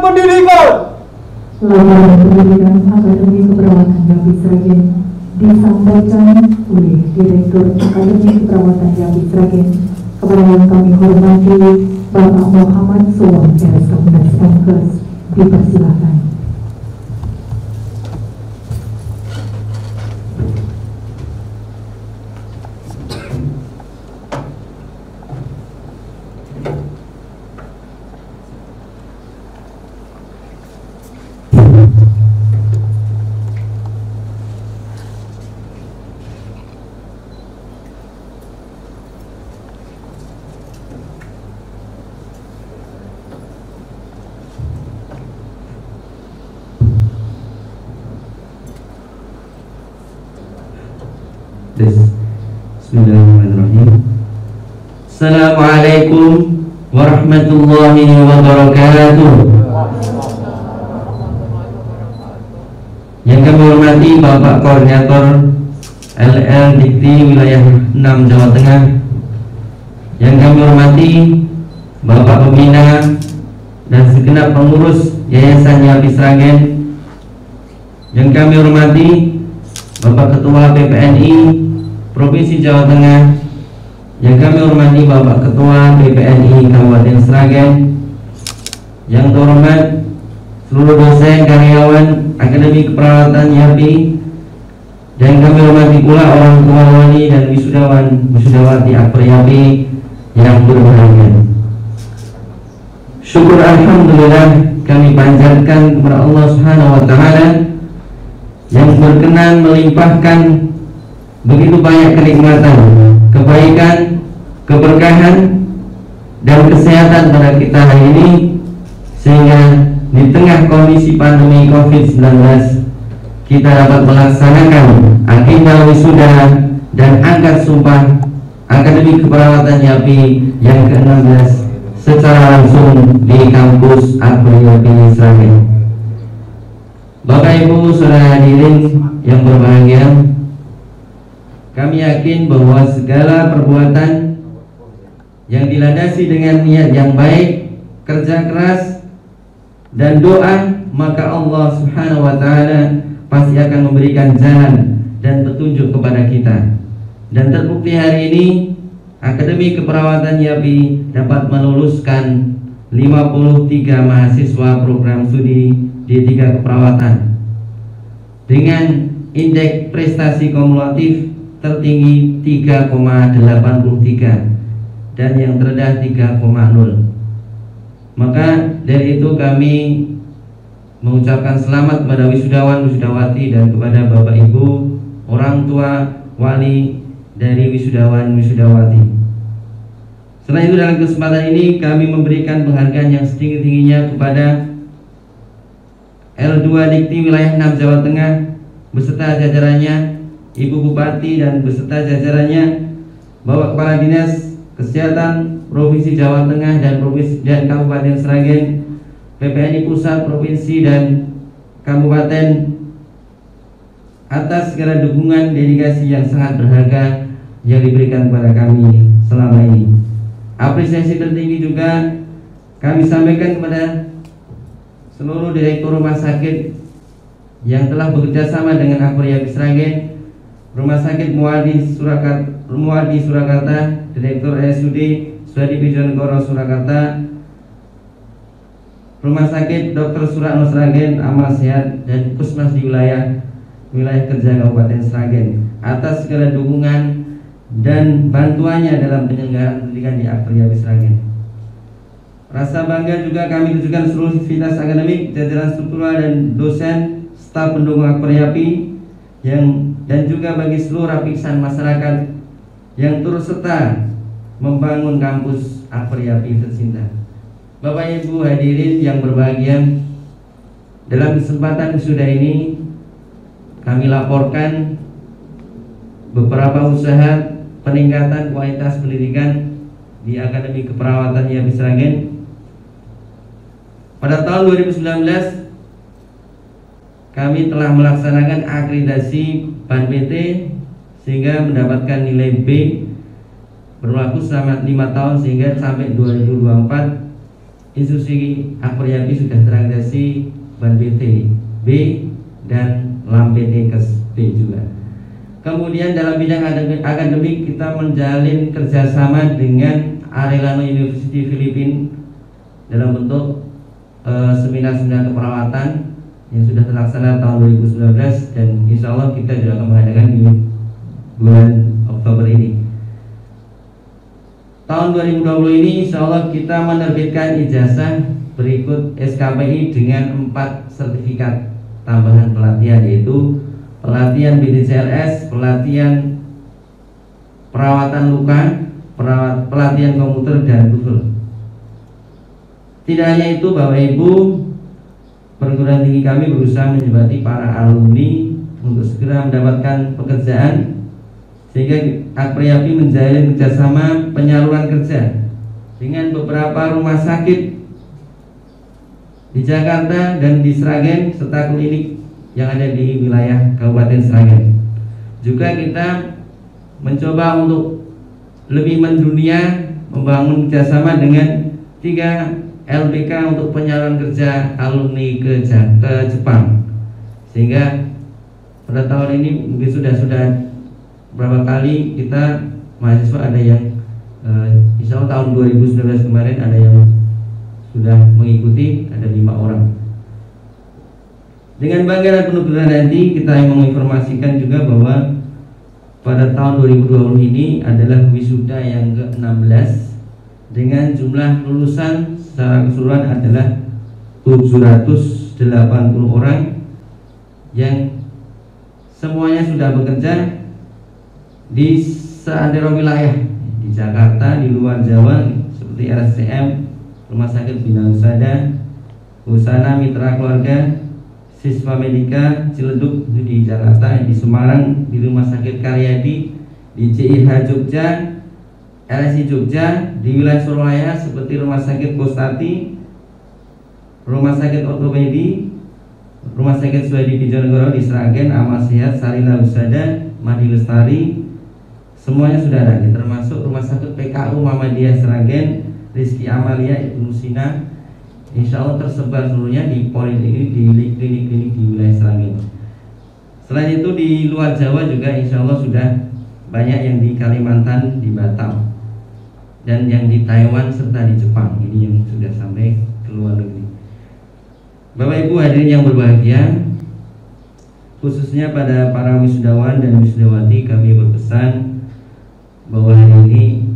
Pendidikan. Laporan pendidikan Akademi Keperawatan Jambi Sragen disampaikan oleh Direktur Akademi Keperawatan Jambi Sragen kepada yang kami hormati Bapak Muhammad Sowan RS dipersilakan. Bismillahirrahmanirrahim. Assalamualaikum warahmatullahi wabarakatuh. Yang kami hormati Bapak Koordinator LL Dikti Wilayah 6 Jawa Tengah, yang kami hormati Bapak Pembina dan segenap pengurus Yayasan Jambi Sragen, yang kami hormati Bapak Ketua PPNI Provinsi Jawa Tengah, yang kami hormati Bapak Ketua PPNI Kabupaten Sragen, yang terhormat seluruh dosen karyawan Akademi Keperawatan YAPI, dan kami hormati pula orang tua wali dan wisudawan wisudawati Akper YAPI yang berbahagia. Syukur alhamdulillah kami panjatkan kepada Allah Subhanahu wa taala yang berkenan melimpahkan begitu banyak kenikmatan, kebaikan, keberkahan, dan kesehatan pada kita hari ini, sehingga di tengah kondisi pandemi COVID-19 kita dapat melaksanakan agenda wisuda dan angkat sumpah Akademi Keperawatan YAPI yang ke-16 secara langsung di kampus Akper YAPI Sragen. Bapak Ibu saudara hadirin yang berbahagia, kami yakin bahwa segala perbuatan yang dilandasi dengan niat yang baik, kerja keras, dan doa, maka Allah Subhanahu wa taala pasti akan memberikan jalan dan petunjuk kepada kita. Dan terbukti hari ini Akademi Keperawatan YAPI dapat meluluskan 53 mahasiswa program studi D3 Keperawatan dengan indeks prestasi kumulatif tertinggi 3,83 dan yang terendah 3,0. Maka dari itu kami mengucapkan selamat kepada wisudawan wisudawati dan kepada Bapak Ibu orang tua wali dari wisudawan wisudawati. Selain itu, dalam kesempatan ini kami memberikan penghargaan yang setinggi-tingginya kepada L2 Dikti Wilayah 6 Jawa Tengah beserta jajarannya, Ibu Bupati dan beserta jajarannya, Bapak Kepala Dinas Kesehatan Provinsi Jawa Tengah dan Provinsi dan Kabupaten Sragen, PPNI Pusat, Provinsi dan Kabupaten, atas segala dukungan dedikasi yang sangat berharga yang diberikan kepada kami selama ini. Apresiasi tertinggi juga kami sampaikan kepada seluruh direktur rumah sakit yang telah bekerja sama dengan Akper YAPI Sragen, Rumah Sakit Muadi Surakarta, Direktur RSUD Suadi Bijonegoro Surakarta, Rumah Sakit Dr. Surakno Sragen, Amal Sehat, dan Puskesmas di wilayah kerja Kabupaten Sragen atas segala dukungan dan bantuannya dalam penyelenggaraan pendidikan di Akper YAPI Sragen. Rasa bangga juga kami tunjukkan seluruh sivitas akademik, jajaran struktural dan dosen, staf pendukung Akper YAPI dan juga bagi seluruh lapisan masyarakat yang turut serta membangun kampus Akper YAPI tercinta. Bapak Ibu hadirin yang berbahagia, dalam kesempatan wisuda ini kami laporkan beberapa usaha peningkatan kualitas pendidikan di Akademi Keperawatan YAPI Sragen. Pada tahun 2019 kami telah melaksanakan akreditasi BAN PT sehingga mendapatkan nilai B berlaku selama 5 tahun sehingga sampai 2024 instruksi Akbar Yapi sudah teragasi ban PT B dan lam PT Kes B juga. Kemudian dalam bidang akademik kita menjalin kerjasama dengan Arellano University Filipina dalam bentuk seminar-seminar keperawatan yang sudah terlaksana tahun 2019, dan insya Allah kita juga akan mengadakan di bulan Oktober ini. Tahun 2020 ini insya Allah kita menerbitkan ijazah berikut SKPI dengan 4 sertifikat tambahan pelatihan, yaitu pelatihan BDCLS, pelatihan perawatan luka, pelatihan komputer, dan TOEFL. Tidak hanya itu Bapak Ibu, perguruan tinggi kami berusaha menjembatani para alumni untuk segera mendapatkan pekerjaan, sehingga Akbar Yapi menjalin kerjasama penyaluran kerja dengan beberapa rumah sakit di Jakarta dan di Sragen serta klinik yang ada di wilayah Kabupaten Sragen. Juga kita mencoba untuk lebih mendunia, membangun kerjasama dengan 3 LBK untuk penyaluran kerja alumni ke Jepang, sehingga pada tahun ini mungkin sudah berapa kali kita mahasiswa ada yang insya Allah tahun 2019 kemarin ada yang sudah mengikuti, ada 5 orang. Dengan bangga dan penuh hati kita menginformasikan juga bahwa pada tahun 2020 ini adalah wisuda yang ke-16 dengan jumlah lulusan secara keseluruhan adalah 780 orang yang semuanya sudah bekerja di seantero wilayah, di Jakarta, di luar Jawa seperti RSCM, Rumah Sakit Bina Husana Mitra Keluarga, Siswa Medika Ciledug di Jakarta, di Semarang di Rumah Sakit Karyadi, di CIH Jogja, LSI Jogja, di wilayah Surabaya seperti Rumah Sakit Kostati, Rumah Sakit Ortopedi, Rumah Sakit Suwadi di Jonegoro, di Sragen, Amal Sehat, Sarina Husada, Madi Lestari, semuanya sudah ada, termasuk Rumah Sakit PKU Muhammadiyah Sragen, Rizki Amalia, Ibnu Sina, insya Allah tersebar seluruhnya di poliklinik, di klinik-klinik di wilayah Sragen. Selain itu di luar Jawa juga insya Allah sudah banyak yang di Kalimantan, di Batam, dan yang di Taiwan serta di Jepang. Ini yang sudah sampai ke luar negeri. Bapak Ibu hadirin yang berbahagia, khususnya pada para wisudawan dan wisudawati, kami berpesan bahwa hari ini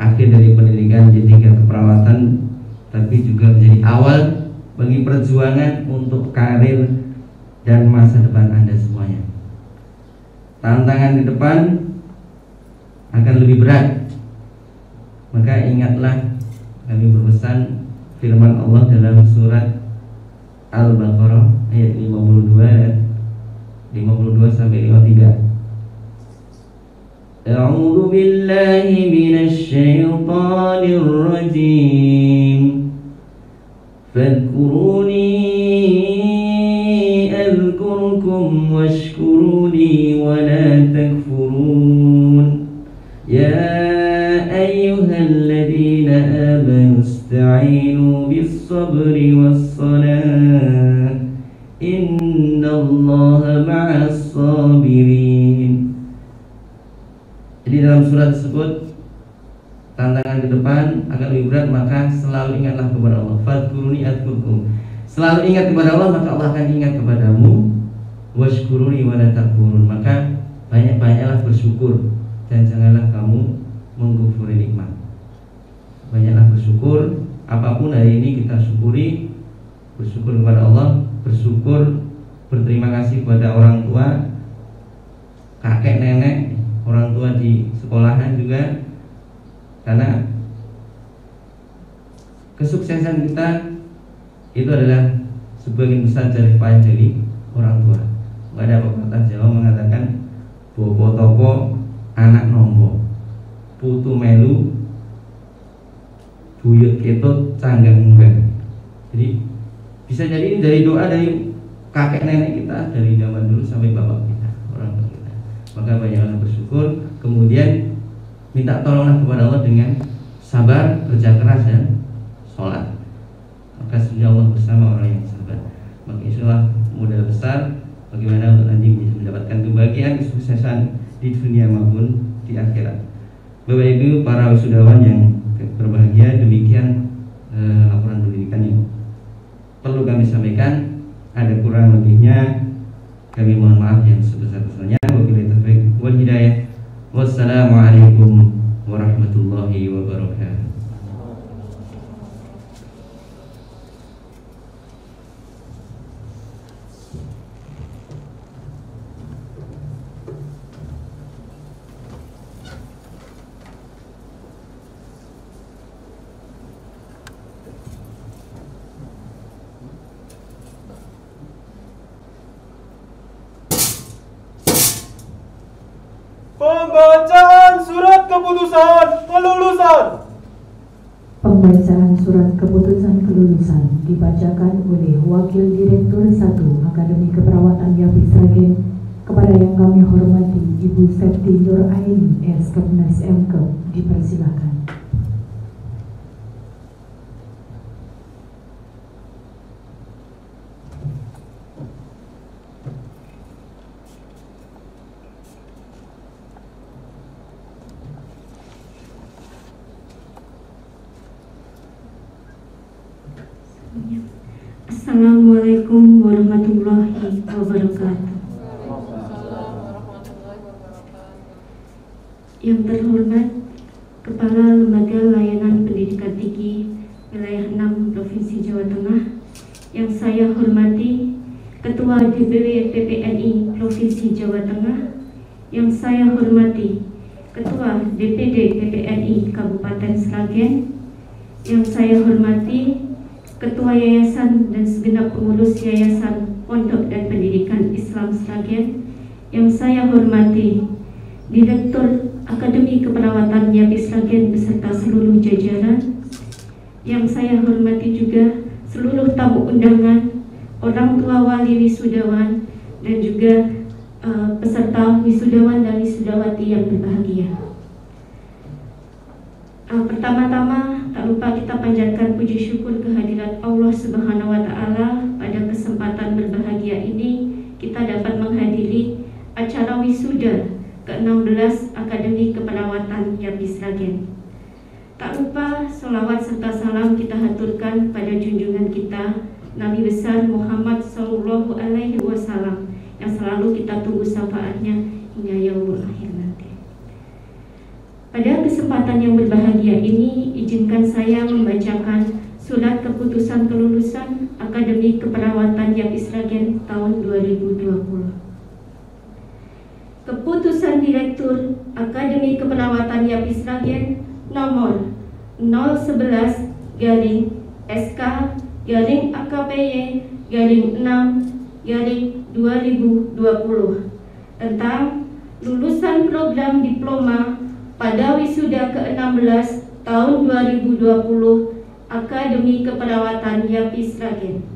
akhir dari pendidikan D3 keperawatan, tapi juga menjadi awal bagi perjuangan untuk karir dan masa depan Anda semuanya. Tantangan ke depan akan lebih berat, maka ingatlah kami berpesan firman Allah dalam surat Al-Baqarah ayat 52 sampai 53. A'udzu billahi minasy syaithanir rajim. Fadhkuruni adhkurkum washkuruni wa la takfurun. Ya ayyuhalladzina amanu ista'inu bis-sabri was-salah. Innallaha ma'as sabirin. Jadi dalam surat tersebut tantangan ke depan akan lebih berat, maka selalu ingatlah kepada Allah. Fadhkuruni adhkurkum. Selalu ingat kepada Allah, maka Allah akan ingat kepadamu. Washkuruni wa la takfurun. Maka banyak-banyaklah bersyukur dan janganlah kamu mengkufuri nikmat. Banyaklah bersyukur, apapun hari ini kita syukuri. Bersyukur kepada Allah, bersyukur, berterima kasih kepada orang tua, kakek nenek, orang tua di sekolahan juga, karena kesuksesan kita itu adalah sebagian besar dari payah dari orang tua. Ada pepatah Jawa mengatakan bobo toko anak nombo, putu melu buyut ketut canggang munggah. Jadi bisa jadi ini dari doa dari kakek nenek kita dari zaman dulu sampai bapak kita, orang tua kita. Maka banyaklah bersyukur, kemudian minta tolonglah kepada Allah dengan sabar, kerja keras dan sholat. maka insya Allah bersama orang yang sabar. Maka insya Allah modal besar bagaimana untuk nanti bisa mendapatkan kebahagiaan, kesuksesan di dunia maupun di akhirat. Bapak Ibu para wisudawan yang berbahagia, demikian laporan pendidikan yang perlu kami sampaikan. Ada kurang lebihnya kami mohon maaf yang sebesar-besarnya. Wabillahi taufiq wal hidayah. Wassalamualaikum warahmatullahi wabarakatuh. Pembacaan surat keputusan kelulusan. Pembacaan surat keputusan kelulusan dibacakan oleh Wakil Direktur 1 Akademi Keperawatan YAPI Sragen kepada yang kami hormati Ibu Septi Nur Aini Eskepnas MK. Dipersilakan. Assalamualaikum warahmatullahi wabarakatuh. Yang terhormat Kepala Lembaga Layanan Pendidikan Tinggi Wilayah 6 Provinsi Jawa Tengah, yang saya hormati Ketua DPW PPNI Provinsi Jawa Tengah, yang saya hormati Ketua DPD PPNI Kabupaten Sragen, yang saya hormati Ketua Yayasan dan segenap pengurus Yayasan Pondok dan Pendidikan Islam Sragen, yang saya hormati Direktur Akademi Keperawatan YAPI Sragen beserta seluruh jajaran, yang saya hormati juga seluruh tamu undangan, orang tua wali wisudawan, dan juga peserta wisudawan dan wisudawati yang berbahagia. Pertama-tama tak lupa kita panjatkan puji syukur kehadirat Allah Subhanahu wa Ta'ala. Pada kesempatan berbahagia ini kita dapat menghadiri acara wisuda ke-16 Akademi Keperawatan YAPI Sragen. Tak lupa sholawat serta salam kita haturkan pada junjungan kita Nabi besar Muhammad Sallallahu Alaihi Wasallam yang selalu kita tunggu syafaatnya hingga yaumul akhir nanti. Pada kesempatan yang berbahagia ini, izinkan saya membacakan surat keputusan kelulusan Akademi Keperawatan YAPI Sragen tahun 2020. Keputusan Direktur Akademi Keperawatan YAPI Sragen nomor 011/SK/AKPY/6/2020 tentang lulusan program diploma pada wisuda ke-16 tahun 2020 Akademi Keperawatan YAPI Sragen.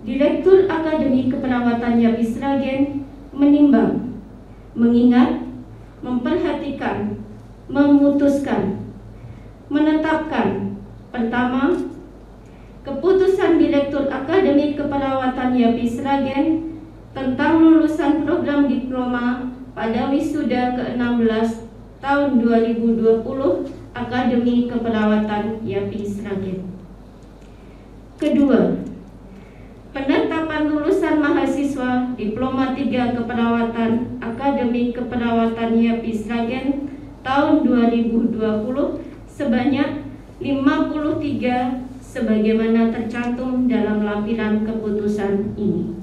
Direktur Akademi Keperawatan YAPI Sragen menimbang, mengingat, memperhatikan, memutuskan, menetapkan. Pertama, keputusan Direktur Akademi Keperawatan YAPI Sragen tentang lulusan program diploma pada wisuda ke-16 tahun 2020 Akademi Keperawatan YAPI Sragen. Kedua, penetapan lulusan mahasiswa Diploma 3 Keperawatan Akademi Keperawatan YAPI Sragen tahun 2020 sebanyak 53 sebagaimana tercantum dalam lampiran keputusan ini.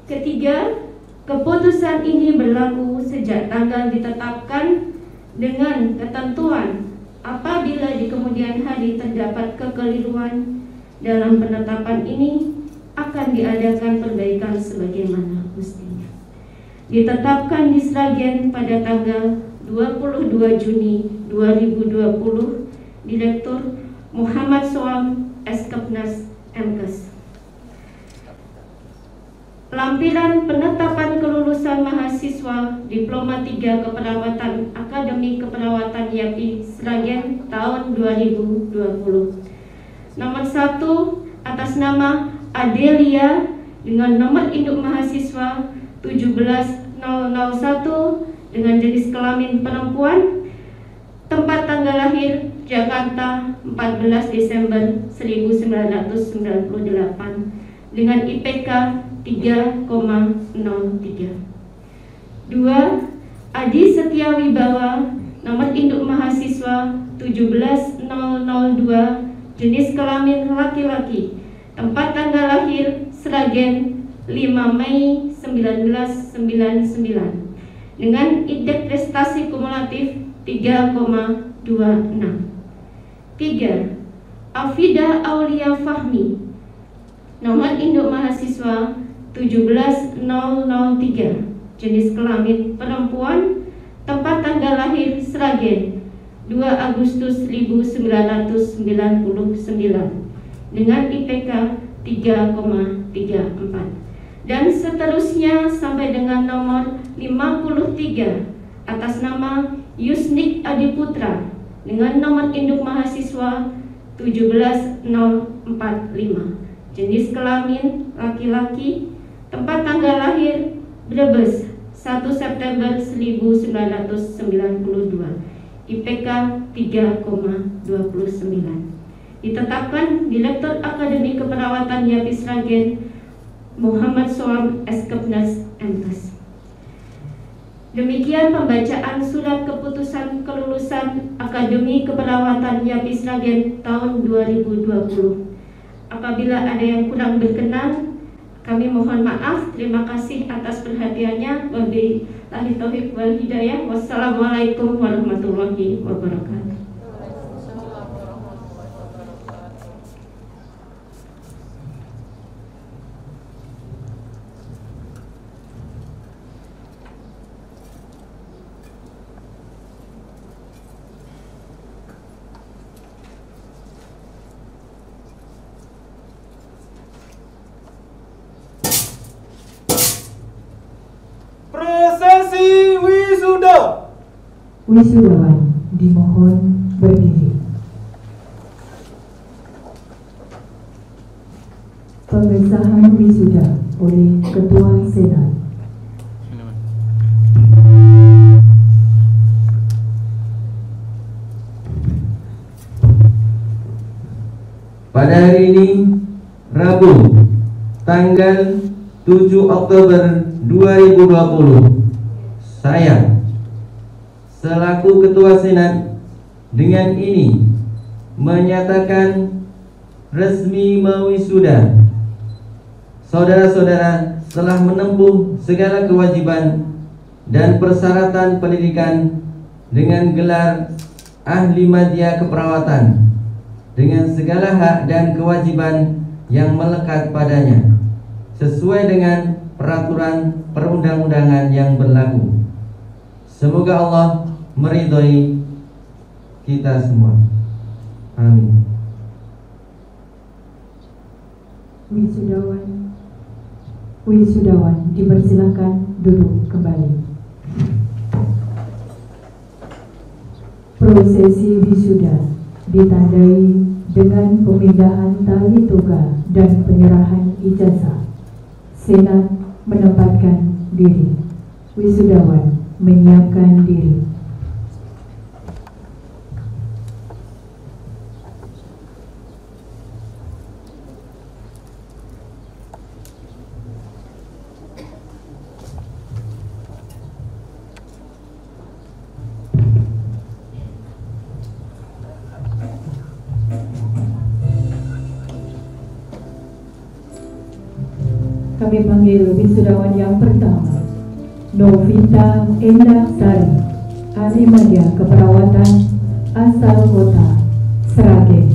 Ketiga, keputusan ini berlaku sejak tanggal ditetapkan dengan ketentuan apabila di kemudian hari terdapat kekeliruan dalam penetapan ini akan diadakan perbaikan sebagaimana mestinya. Ditetapkan di Sragen pada tanggal 22 Juni 2020, Direktur Muhammad Soam Eskepnas MKes. Lampiran penetapan kelulusan mahasiswa Diploma 3 Keperawatan Akademi Keperawatan YAPI Sragen tahun 2020. Nomor 1 atas nama Adelia dengan nomor induk mahasiswa 17001 dengan jenis kelamin perempuan, tempat tanggal lahir Jakarta 14 Desember 1998 dengan IPK 3,03. 2. Adi Setiawibawa, nomor induk mahasiswa 17002, jenis kelamin laki-laki, tempat tanggal lahir Sragen 5 Mei 1999 dengan indeks prestasi kumulatif 3,26. 3. Afida Aulia Fahmi, nomor induk mahasiswa 17003, jenis kelamin perempuan, tempat tanggal lahir Sragen 2 Agustus 1999 dengan IPK 3,34, dan seterusnya sampai dengan nomor 53 atas nama Yusnik Adiputra dengan nomor induk mahasiswa 17045, jenis kelamin laki-laki, tempat tanggal lahir Brebes 1 September 1992, IPK 3,29. Ditetapkan Direktur Akademi Keperawatan YAPI Sragen Muhammad Soam Eskepnas MTes. Demikian pembacaan surat keputusan kelulusan Akademi Keperawatan YAPI Sragen tahun 2020. Apabila ada yang kurang berkenan, kami mohon maaf. Terima kasih atas perhatiannya. Wabillahi taufiq wal hidayah. Wassalamualaikum warahmatullahi wabarakatuh. Prosesi wisuda. Wisudawan dimohon berdiri. Pengesahan wisuda oleh Ketua Senat. Pada hari ini, Rabu, tanggal 7 Oktober 2020, saya selaku Ketua Senat dengan ini menyatakan resmi mewisuda. Saudara-saudara telah menempuh segala kewajiban dan persyaratan pendidikan dengan gelar ahli madya keperawatan dengan segala hak dan kewajiban yang melekat padanya sesuai dengan peraturan perundang-undangan yang berlaku. Semoga Allah meridhoi kita semua. Amin. Wisudawan dipersilakan duduk kembali. Prosesi wisuda ditandai dengan pemindahan tali toga dan penyerahan ijazah. Senat menempatkan diri. Wisudawan menyiapkan diri. Kami panggil wisudawan yang pertama, Novita Endah Sari, ahli madya keperawatan asal kota Sragen.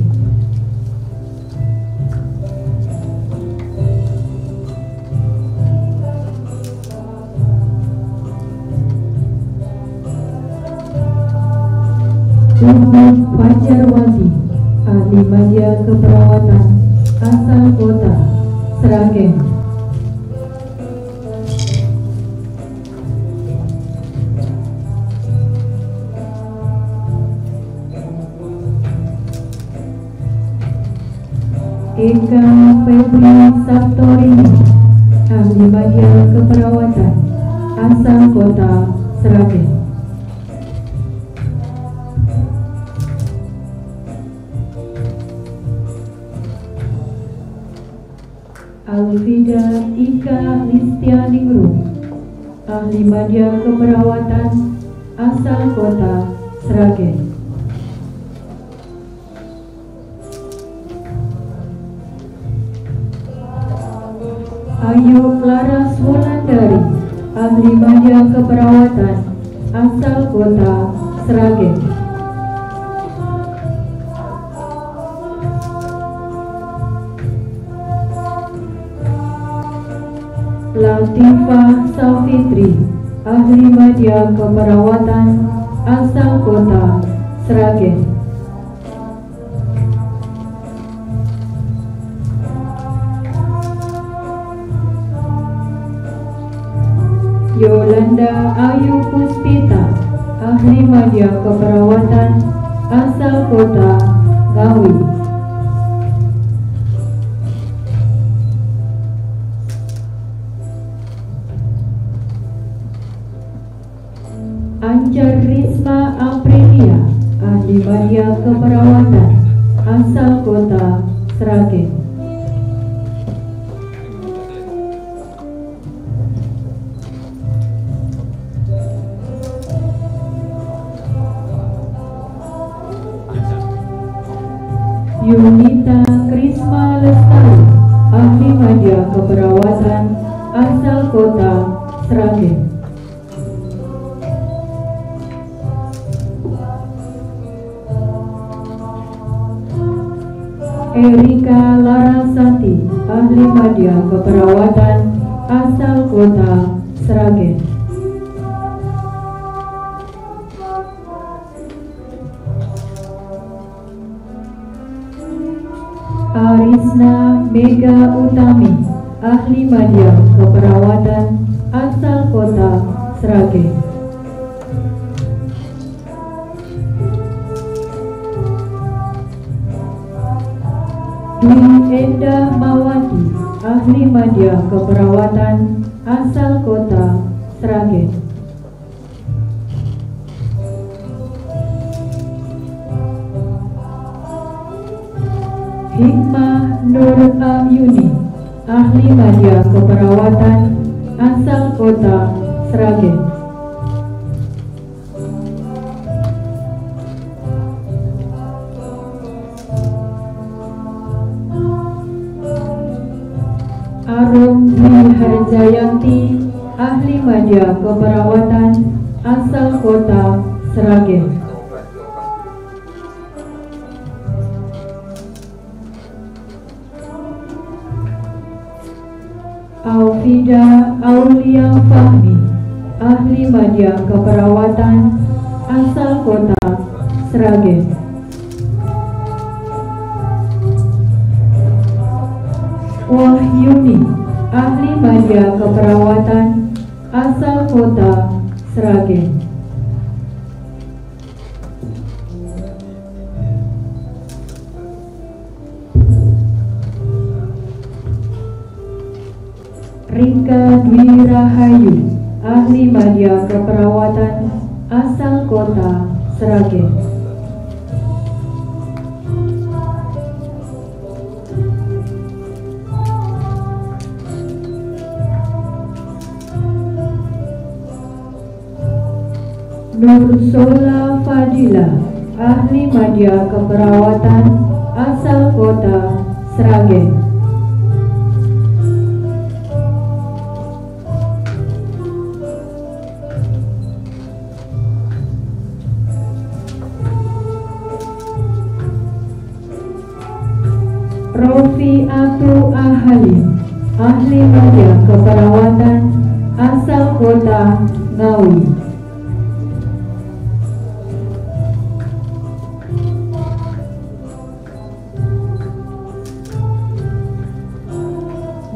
Umu Fajarwati, ahli madya keperawatan asal kota Sragen. Erika Febri Sabtorini, ahli media keperawatan, asal kota Sragen. Alvida Ika Listianingrum, ahli media keperawatan, asal kota Sragen. Ayu Laras Wulandari, ahli media keperawatan, asal kota Sragen. Latifah Safitri, ahli media keperawatan, asal kota Sragen. Yolanda Ayu Puspita, ahli media keperawatan, asal kota Ngawi. Anjar Risma Aprilia, ahli media keperawatan, asal kota Sragen. Yunita Krisma Lestari, ahli media keperawatan, asal kota Sragen. Erika Larasati, ahli media keperawatan, asal kota Sragen. Arisna Mega Utami, ahli media keperawatan, asal kota Sragen. Dwi Endah Mawati, ahli media keperawatan, asal kota Sragen. Hikmah Nur Ayuni, ahli media keperawatan, asal kota Sragen. Arum Dwi Harjayanti, ahli media keperawatan, asal kota Sragen. Aufida Aulia Fahmi, ahli media keperawatan, asal kota Sragen. Wahyuni, ahli media keperawatan, asal kota Sragen. Rika Dwi Rahayu, ahli media keperawatan, asal kota Sragen. Nursola Fadila, ahli media keperawatan, asal kota Sragen. Rofi Atu Ahali, ahli media keperawatan, asal kota Ngawi.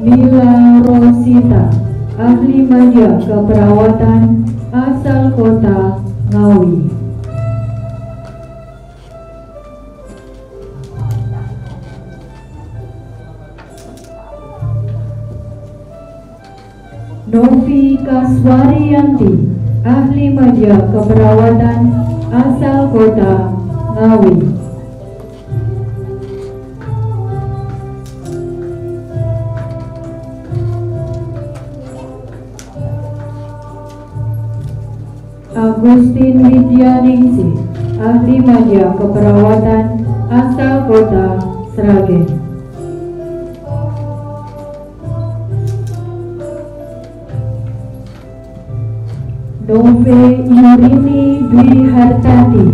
Mila Rosita, ahli media keperawatan, asal kota Ngawi. Novi Kaswariyanti, ahli media keperawatan, asal kota Ngawi. Agustin Widyaningsi, ahli media keperawatan, asal kota Sragen. Nove Yurini Dwi Hartati,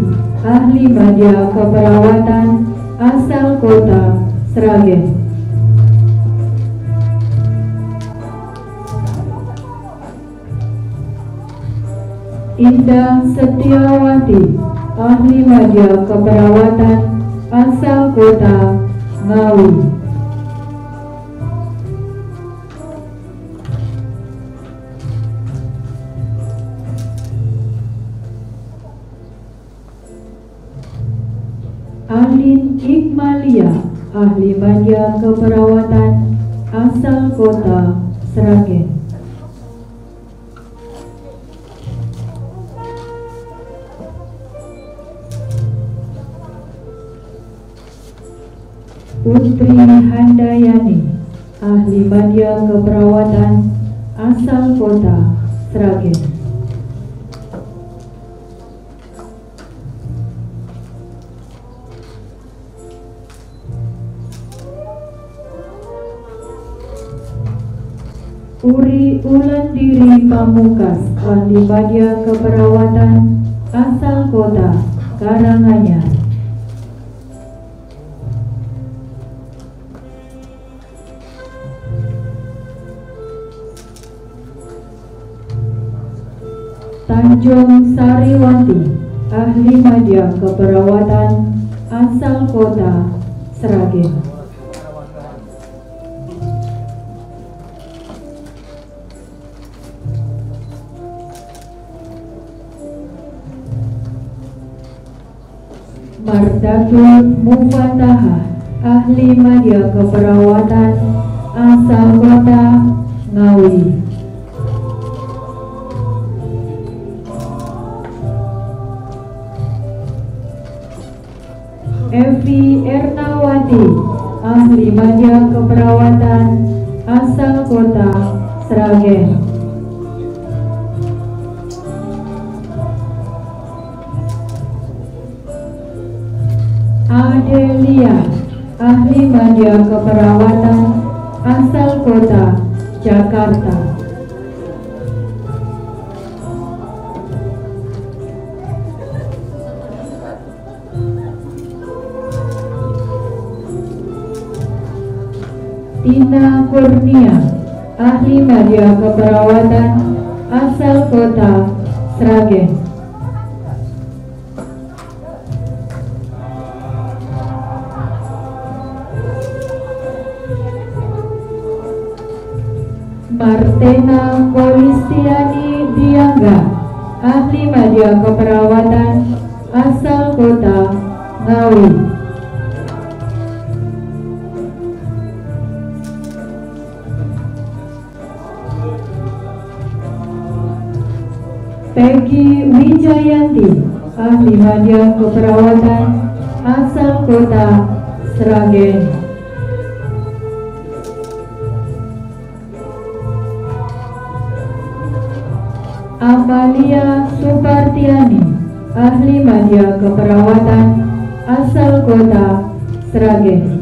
ahli media keperawatan, asal kota Sragen. Indah Setiawati, ahli media keperawatan, asal kota Ngawi. Alin Iqmalia, ahli media keperawatan, asal kota Sragen. Putri Handayani, ahli media keperawatan, asal kota Sragen. Uri Ulandiri Pamukas, ahli media keperawatan, asal kota Karanganyar. Tanjung Sariwati, ahli media keperawatan, asal kota Sragen. Mardatul Mufataha, ahli media keperawatan, asal kota Ngawi. Evi Ernawati, ahli media keperawatan, asal kota Sragen. Adelia, ahli media keperawatan, asal kota Jakarta. Tina Kurnia, ahli media keperawatan, asal kota Sragen. Martena Kolistiani Diangga, ahli media keperawatan, asal kota Ngawi. Peggy Wijayanti, ahli media keperawatan, asal kota Sragen. Amalia Supartiani, ahli media keperawatan, asal kota Sragen.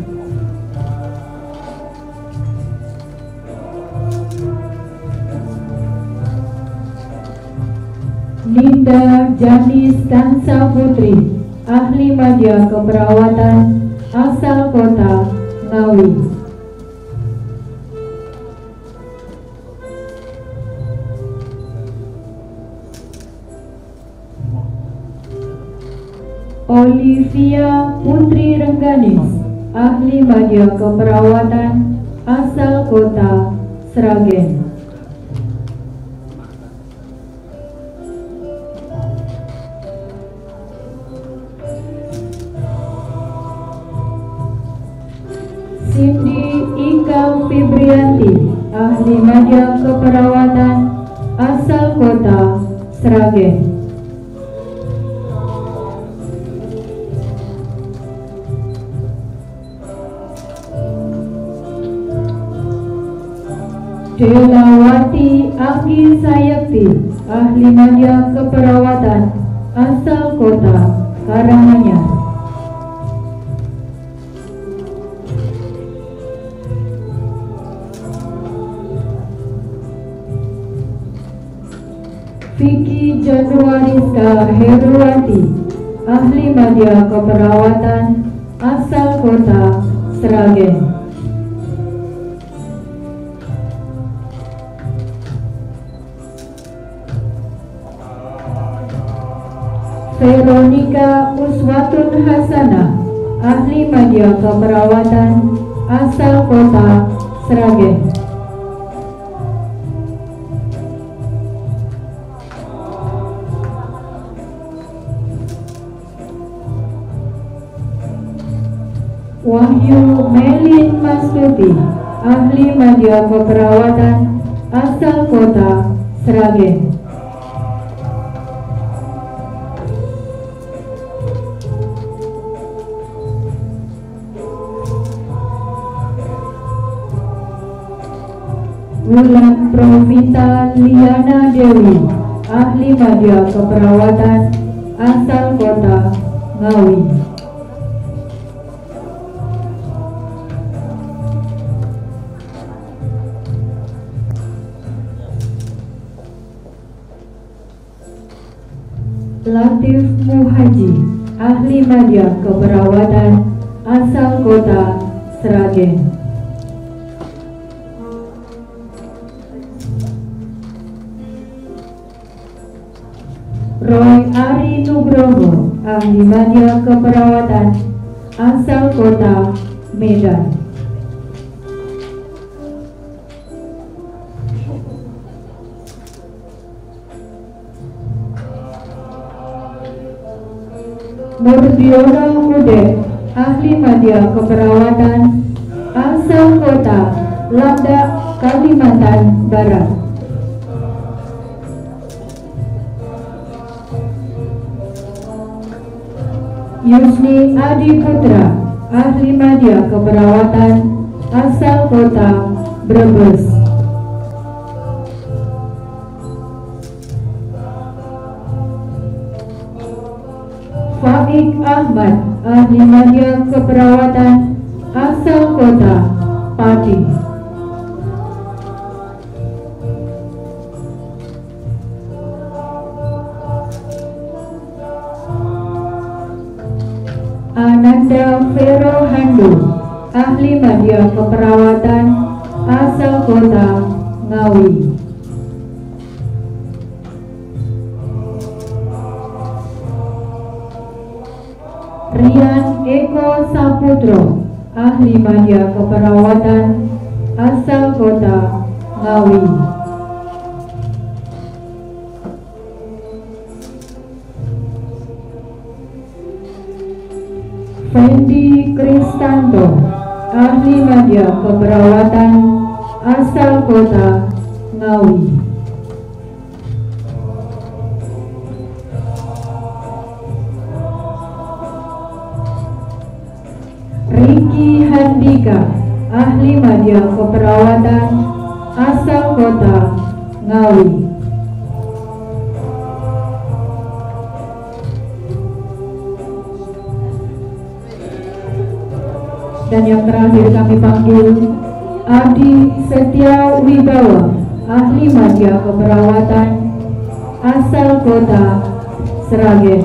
Ninda Janis Kansa Putri, ahli media keperawatan, asal kota Ngawi. Olivia Putri Rengganis, ahli media keperawatan, asal kota Sragen. Cindy Ika Fibrianti, ahli media keperawatan, Sragen. Delawati Anggi Sayakti, ahli media keperawatan, asal kota Karanganyar. Vicky Januariska Heruwati, ahli media keperawatan, asal kota Sragen. Veronica Uswatun Hasana, ahli media keperawatan, asal kota Sragen. Wahyu Melin Mastuti, ahli media keperawatan, asal kota Sragen. Wulan Provita Liana Dewi, ahli media keperawatan, asal kota Ngawi. Latif Muhaji, ahli media keperawatan, asal kota Sragen. Roy Ari Nugroho, ahli media keperawatan, asal kota Medan. Murdiono Mude, ahli media keperawatan, asal kota Landak, Kalimantan Barat. Yusni Adi Putra, ahli media keperawatan, asal kota Brebes. Faik Ahmad, ahli media keperawatan, asal kota Pati. Ananda Vero Handu, ahli media keperawatan, asal kota Ngawi. Rian Eko Saputro, ahli media keperawatan, asal kota Ngawi. Fendi Kristanto, ahli media keperawatan, asal kota Ngawi. Riki Handika, ahli media keperawatan, asal kota Ngawi. Dan yang terakhir kami panggil Adi Setia Wibawa, ahli media keperawatan, asal kota Sragen.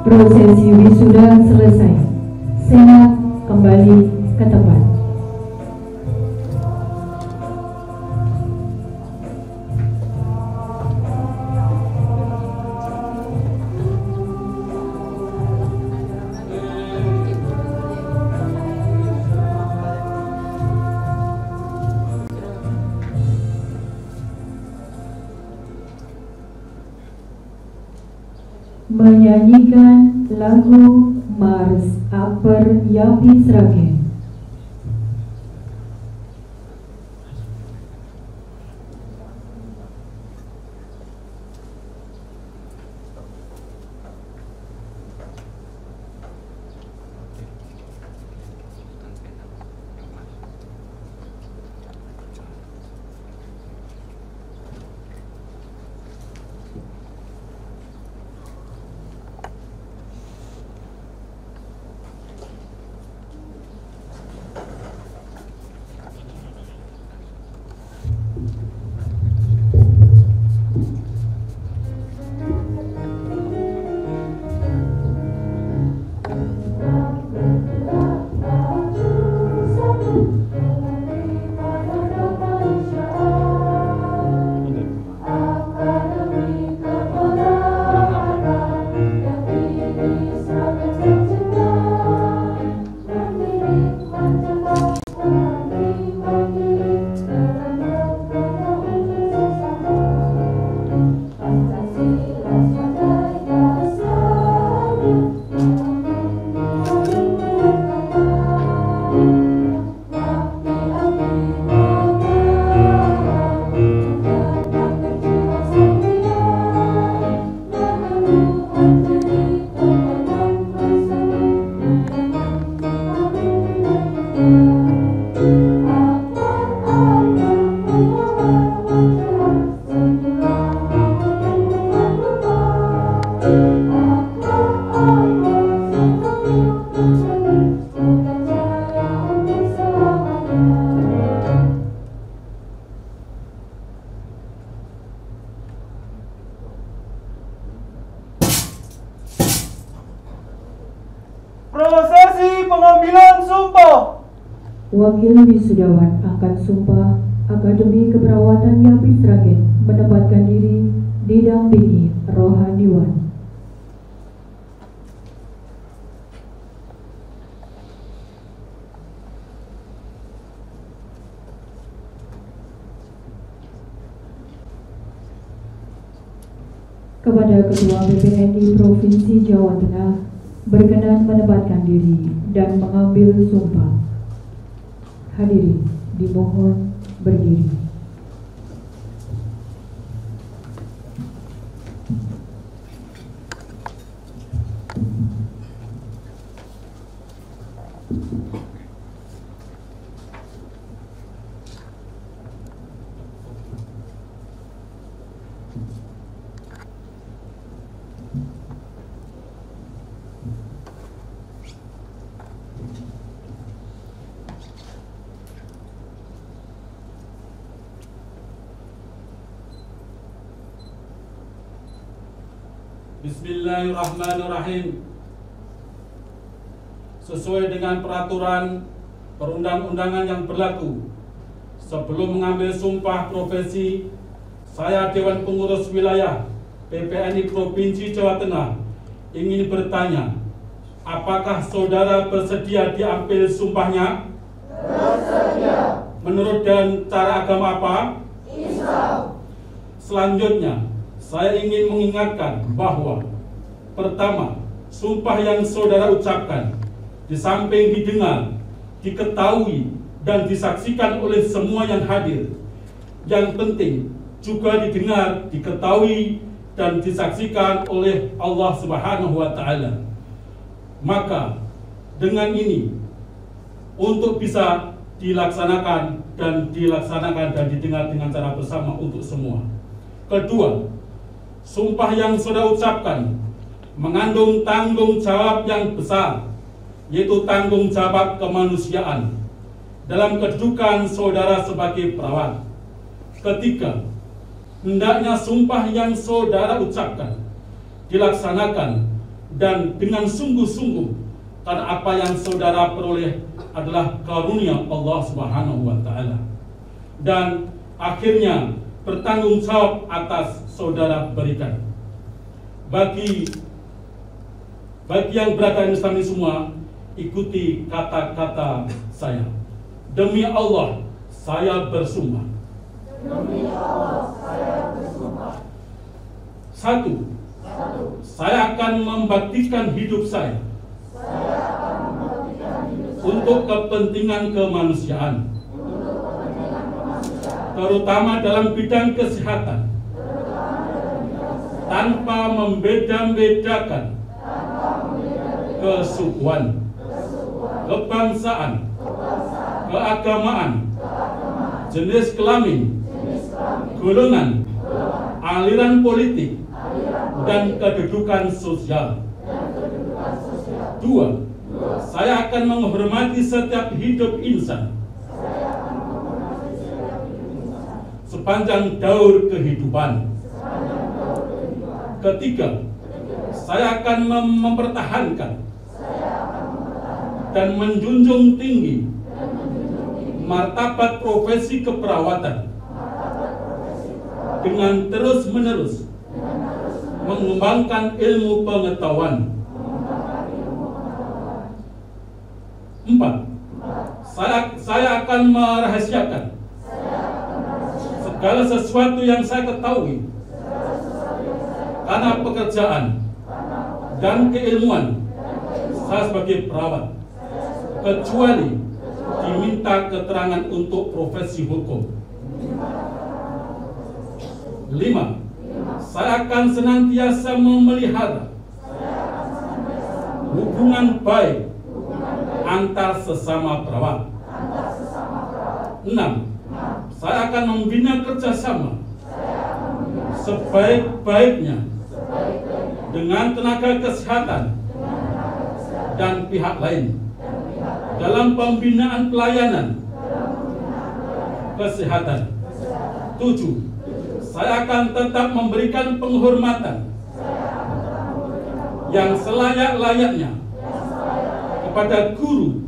Prosesi wisuda selesai. Senat kembali ke tempat. menyanyikan lagu Mars Upper Yapi Sragen. Prosesi pengambilan sumpah. Wakil wisudawan angkat sumpah Akademi Keperawatan Yapi Sragen menempatkan diri didampingi rohaniwan. Kepada Ketua PPNI Provinsi Jawa Tengah berkenan menempatkan diri dan mengambil sumpah. Hadirin dimohon berdiri. Bismillahirrahmanirrahim. Sesuai dengan peraturan perundang-undangan yang berlaku, sebelum mengambil sumpah profesi, saya Dewan Pengurus Wilayah PPNI Provinsi Jawa Tengah ingin bertanya, apakah saudara bersedia diambil sumpahnya? Bersedia. Menurut dan cara agama apa? Islam. Selanjutnya, saya ingin mengingatkan bahwa pertama, sumpah yang saudara ucapkan di samping didengar, diketahui, dan disaksikan oleh semua yang hadir. Yang penting juga didengar, diketahui, dan disaksikan oleh Allah Subhanahu wa Ta'ala. Maka dengan ini, untuk bisa dilaksanakan dan didengar dengan cara bersama untuk semua. Kedua, sumpah yang saudara ucapkan mengandung tanggung jawab yang besar, yaitu tanggung jawab kemanusiaan dalam kedudukan saudara sebagai perawat. Ketiga, hendaknya sumpah yang saudara ucapkan dilaksanakan dan dengan sungguh-sungguh, karena apa yang saudara peroleh adalah karunia Allah Subhanahu wa Ta'ala. Dan akhirnya bertanggung jawab atas saudara berikan. Bagi yang beragama Islam ini semua, ikuti kata-kata saya. Demi Allah, saya bersumpah. Demi Allah, saya bersumpah. Satu. Saya akan membaktikan hidup saya untuk kepentingan kemanusiaan, terutama dalam bidang kesehatan, tanpa membeda-bedakan kesukuan, kebangsaan, keagamaan, jenis kelamin, golongan, aliran politik, dan kedudukan sosial. 2. Saya akan menghormati setiap hidup insan sepanjang daur kehidupan. 3. Saya akan mempertahankan dan menjunjung tinggi martabat profesi keperawatan dengan terus-menerus mengembangkan ilmu pengetahuan. 4. Saya akan merahasiakan segala sesuatu yang saya ketahui karena pekerjaan dan keilmuan saya sebagai perawat, kecuali diminta keterangan untuk profesi hukum. 5. Saya akan senantiasa memelihara hubungan baik antar sesama perawat. 6. Saya akan membina kerjasama sebaik-baiknya dengan tenaga kesehatan dan pihak lain dalam pembinaan pelayanan kesehatan. 7. Saya akan tetap memberikan penghormatan yang selayak-layaknya kepada guru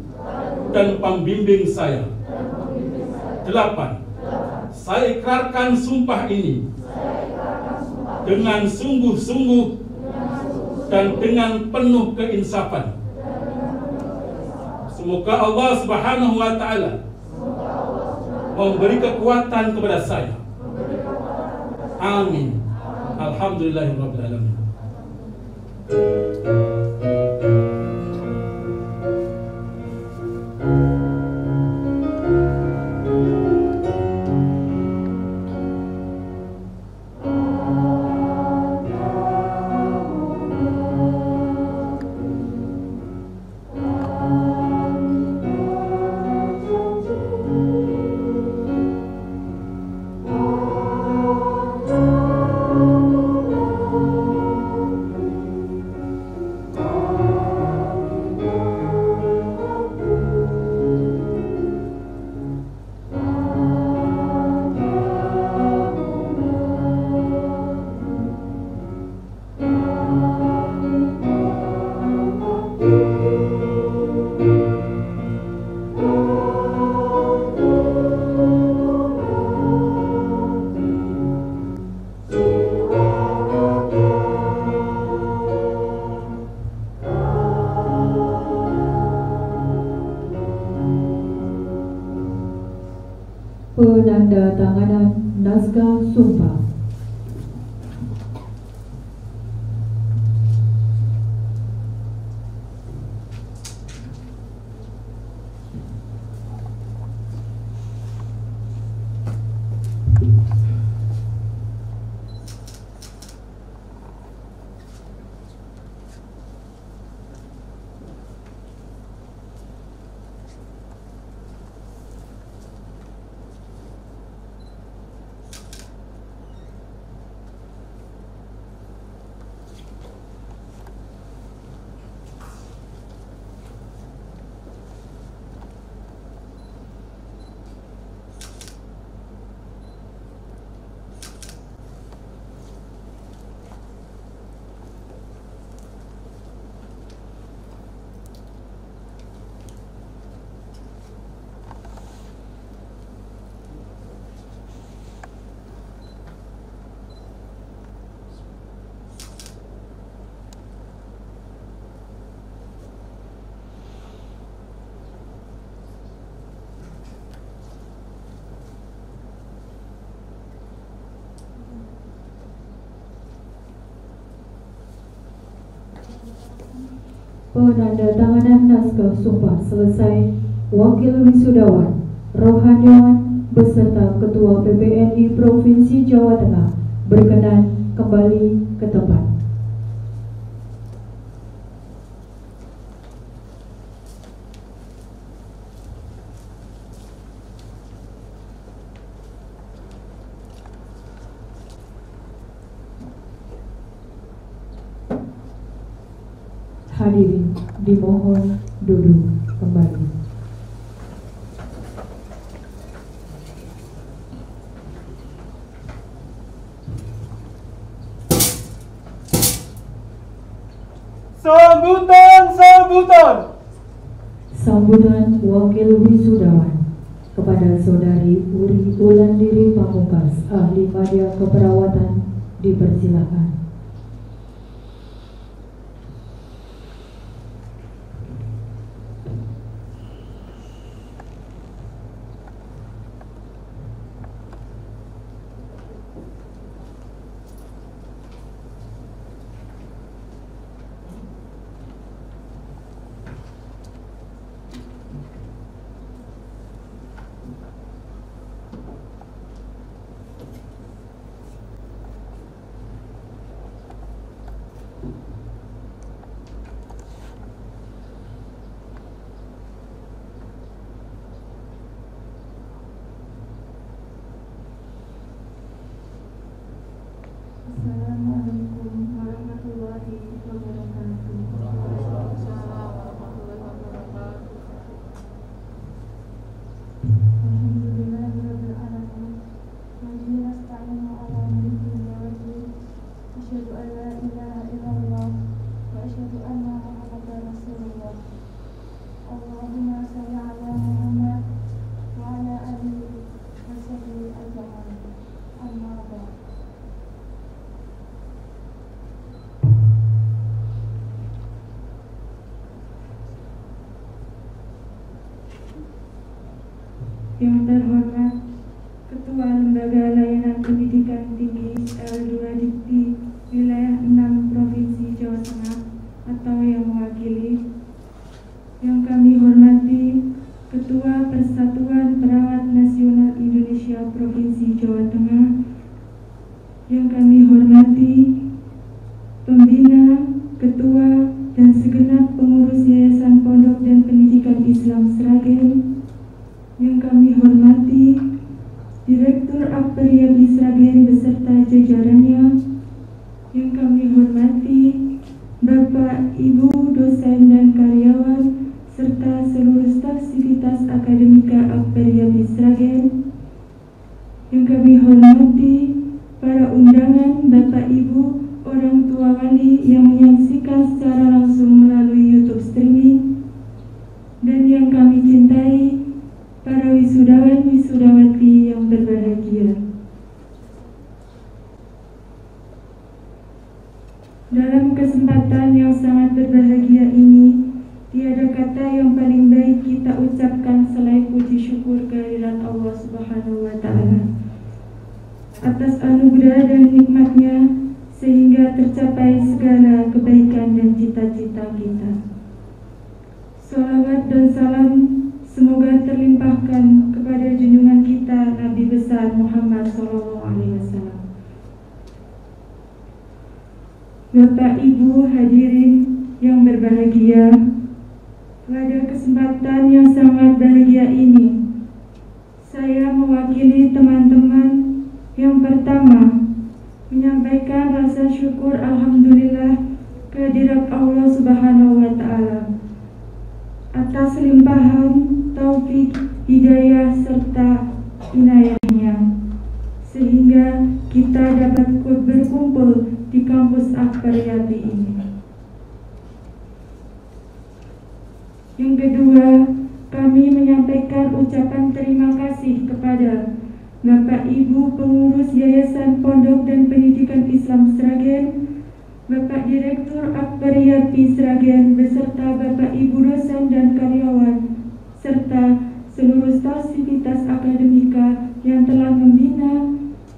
dan pembimbing saya. 8. Saya ikrarkan sumpah ini dengan sungguh-sungguh dan dengan penuh keinsafan. Semoga Allah Subhanahu wa Ta'ala memberi kekuatan kepada saya. Amin. Alhamdulillahirabbil alamin. Penandatanganan naskah sumpah. Penandatanganan naskah sumpah selesai. Wakil wisudawan Rohaniawan beserta Ketua PPNI Provinsi Jawa Tengah berkenan kembali ke tempat. Hadirin dimohon duduk kembali. Sambutan Wakil Wisudawan kepada Saudari Uri Wulandari Pamungkas, Ahli Media Keperawatan, dipersilakan. Assalamualaikum warahmatullahi wabarakatuh. Alhamdulillahirabbil alamin. Wa nasta'inu ala amri dunya wa din. Asyhadu an la ilaha illallah wa asyhadu anna Muhammadar Rasulullah. Allahumma shalli ala Muhammad wa ala alihi wa sahbihi ajma'in. Amma ba'd. Yang terhormat Ketua Lembaga Layanan Pendidikan Tinggi L2 Dikti Wilayah 6 Provinsi Jawa Tengah atau yang mewakili, yang kami hormati Ketua Persatuan Perawat Nasional Indonesia Provinsi Jawa Tengah, yang kami hormati pembina, ketua, dan segenap pengurus Yayasan Pondok dan Pendidikan Islam Sragen, yang kami hormati Direktur Akperia Sragen beserta jajarannya, yang kami hormati Bapak, Ibu, dosen dan karyawan, serta seluruh staf sivitas akademika Akperia Sragen, yang kami hormati para undangan, Bapak, Ibu, orang tua wali yang menyaksikan secara langsung melalui YouTube streaming, dan yang kami cintai, para wisudawan-wisudawati yang berbahagia. Dalam kesempatan yang sangat berbahagia ini, tiada kata yang paling baik kita ucapkan selain puji syukur kehadirat Allah Subhanahu wa Ta'ala atas anugerah dan nikmatnya sehingga tercapai segala kebaikan dan cita-cita kita. Salawat dan salam semoga terlimpahkan kepada junjungan kita Nabi besar Muhammad SAW. Bapak, Ibu, hadirin yang berbahagia, pada kesempatan yang sangat bahagia ini, saya mewakili teman-teman yang pertama menyampaikan rasa syukur alhamdulillah kehadirat Allah Subhanahu wa Ta'ala atas limpahan taufik, hidayah, serta inayahnya, sehingga kita dapat berkumpul di kampus Akperyati ini. Yang kedua, kami menyampaikan ucapan terima kasih kepada Bapak Ibu pengurus Yayasan Pondok dan Pendidikan Islam Sragen, Bapak Direktur Akperyati Sragen beserta Bapak Ibu dosen dan karyawan, serta seluruh staf sivitas akademika yang telah membina,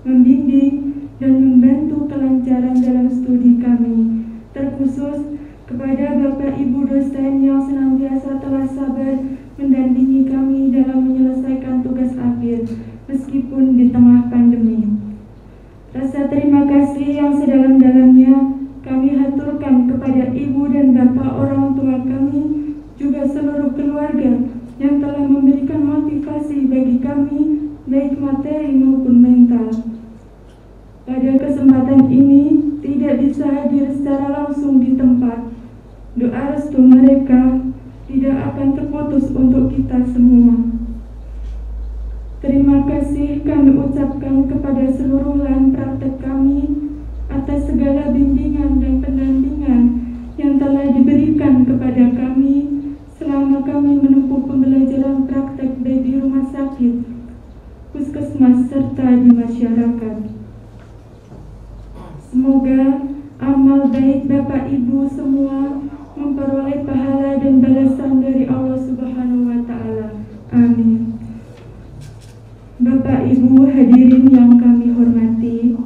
membimbing, dan membantu kelancaran dalam studi kami, terkhusus kepada Bapak Ibu dosen yang senantiasa telah sabar mendampingi kami dalam menyelesaikan tugas akhir meskipun di tengah pandemi. Rasa terima kasih yang sedalam-dalamnya kami haturkan kepada Ibu dan Bapak orang tua kami, juga seluruh keluarga yang telah memberikan motivasi bagi kami, baik materi maupun mental. Pada kesempatan ini tidak bisa hadir secara langsung di tempat. Doa restu mereka tidak akan terputus untuk kita semua. Terima kasih kami ucapkan kepada seluruh lahan praktek kami atas segala bimbingan dan pendampingan yang telah diberikan kepada kami selama kami menempuh pembelajaran praktek baik di rumah sakit, puskesmas, serta di masyarakat. Semoga amal baik Bapak Ibu semua memperoleh pahala dan balasan dari Allah Subhanahu wa Ta'ala. Amin. Bapak Ibu hadirin yang kami hormati,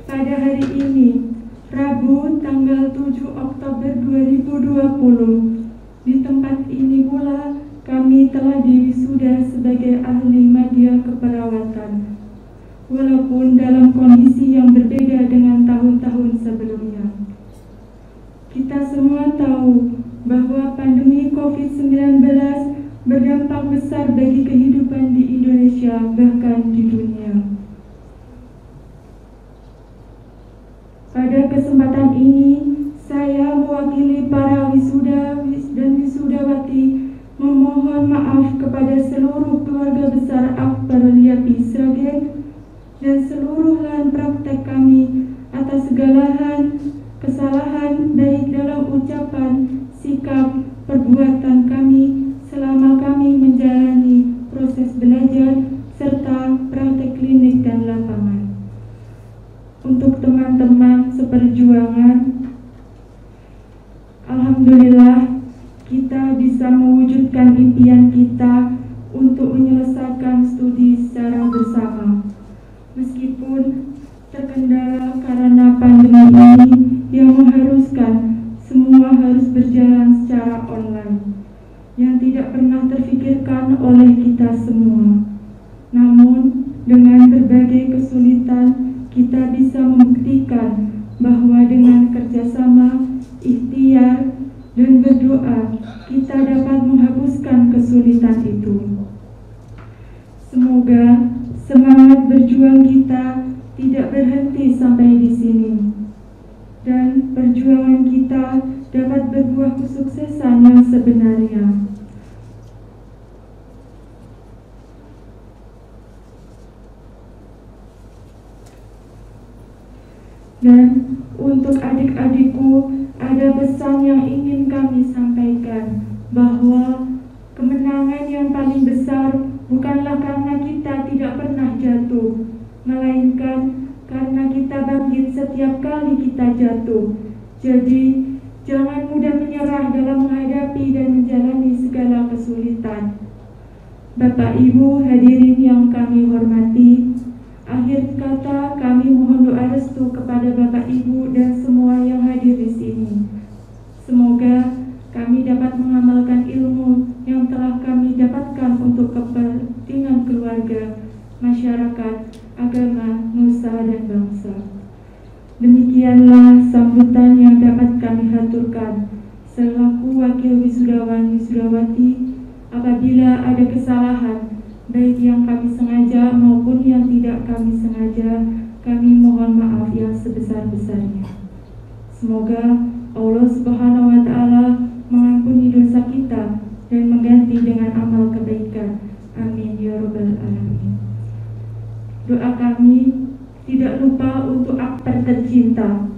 pada hari ini, Rabu tanggal 7 Oktober 2020, di tempat ini pula kami telah diwisuda sebagai ahli media keperawatan. Walaupun dalam kondisi yang berbeda dengan tahun-tahun sebelumnya. Kita semua tahu bahwa pandemi COVID-19 berdampak besar bagi kehidupan di Indonesia, bahkan di dunia. Pada kesempatan ini, saya mewakili para wisuda dan wisudawati memohon maaf kepada seluruh keluarga besar Akbar Liapi Sragen dan seluruh lahan praktek kami atas segala kesalahan baik dalam ucapan, sikap, perbuatan kami selama kami menjalani proses belajar serta praktek klinik dan lapangan. Untuk teman-teman seperjuangan, alhamdulillah kita bisa mewujudkan impian kita untuk menyelesaikan studi secara bersama. Meskipun terkendala karena pandemi ini yang mengharuskan semua harus berjalan secara online, yang tidak pernah terfikirkan oleh kita semua. Namun, dengan berbagai kesulitan, kita bisa membuktikan bahwa dengan kerjasama, ikhtiar, dan berdoa, kita dapat menghapuskan kesulitan itu. Semoga semangat berjuang kita tidak berhenti sampai di sini, dan perjuangan kita dapat berbuah kesuksesan yang sebenarnya. Dan untuk adik-adikku, ada pesan yang ingin kami sampaikan, bahwa kemenangan yang paling besar bukanlah karena kita tidak pernah jatuh, melainkan karena kita bangkit setiap kali kita jatuh. Jadi, jangan mudah menyerah dalam menghadapi dan menjalani segala kesulitan. Bapak Ibu hadirin yang kami hormati, akhir kata kami mohon doa restu kepada Bapak Ibu dan semua yang hadir di sini. Semoga kami dapat mengamalkan ilmu yang telah kami dapatkan untuk kepentingan keluarga, masyarakat, agama, nusa, dan bangsa. Demikianlah sambutan yang dapat kami haturkan selaku wakil wisudawan wisudawati. Apabila ada kesalahan, baik yang kami sengaja maupun yang tidak kami sengaja, kami mohon maaf yang sebesar-besarnya. Semoga Allah Subhanahu wa Ta'ala mengampuni dosa kita dan mengganti dengan amal kebaikan. Amin ya rabbal alamin. Doa kami tidak lupa untuk Akbar tercinta.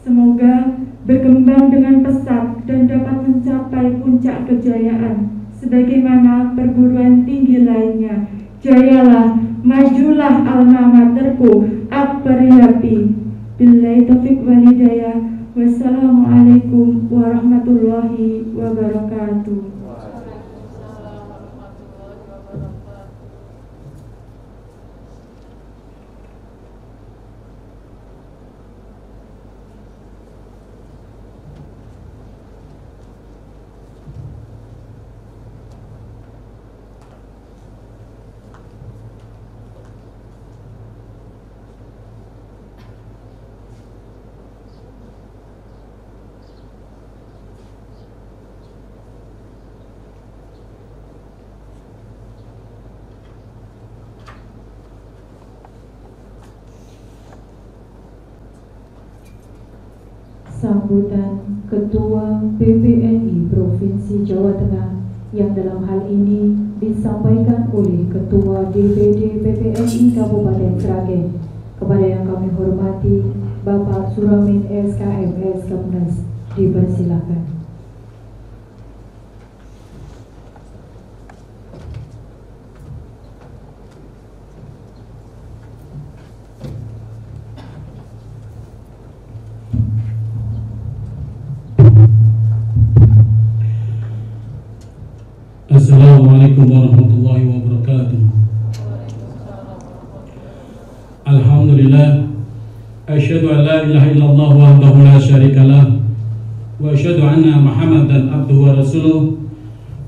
Semoga berkembang dengan pesat dan dapat mencapai puncak kejayaan sebagaimana perguruan tinggi lainnya. Jayalah, majulah alma materku, Akbar Liapi. Billahi taufiq wal hidayah. Wassalamualaikum warahmatullahi wabarakatuh. Sambutan Ketua PPNI Provinsi Jawa Tengah yang dalam hal ini disampaikan oleh Ketua DPD PPNI Kabupaten Sragen kepada yang kami hormati Bapak Suramin SKM SKMNAS, dipersilakan. Assalamualaikum warahmatullahi wabarakatuh. Alhamdulillah, asyhadu an la ilaha illallah wahdahu la syarikalah wa asyhadu anna Muhammadan abduhu wa rasuluh.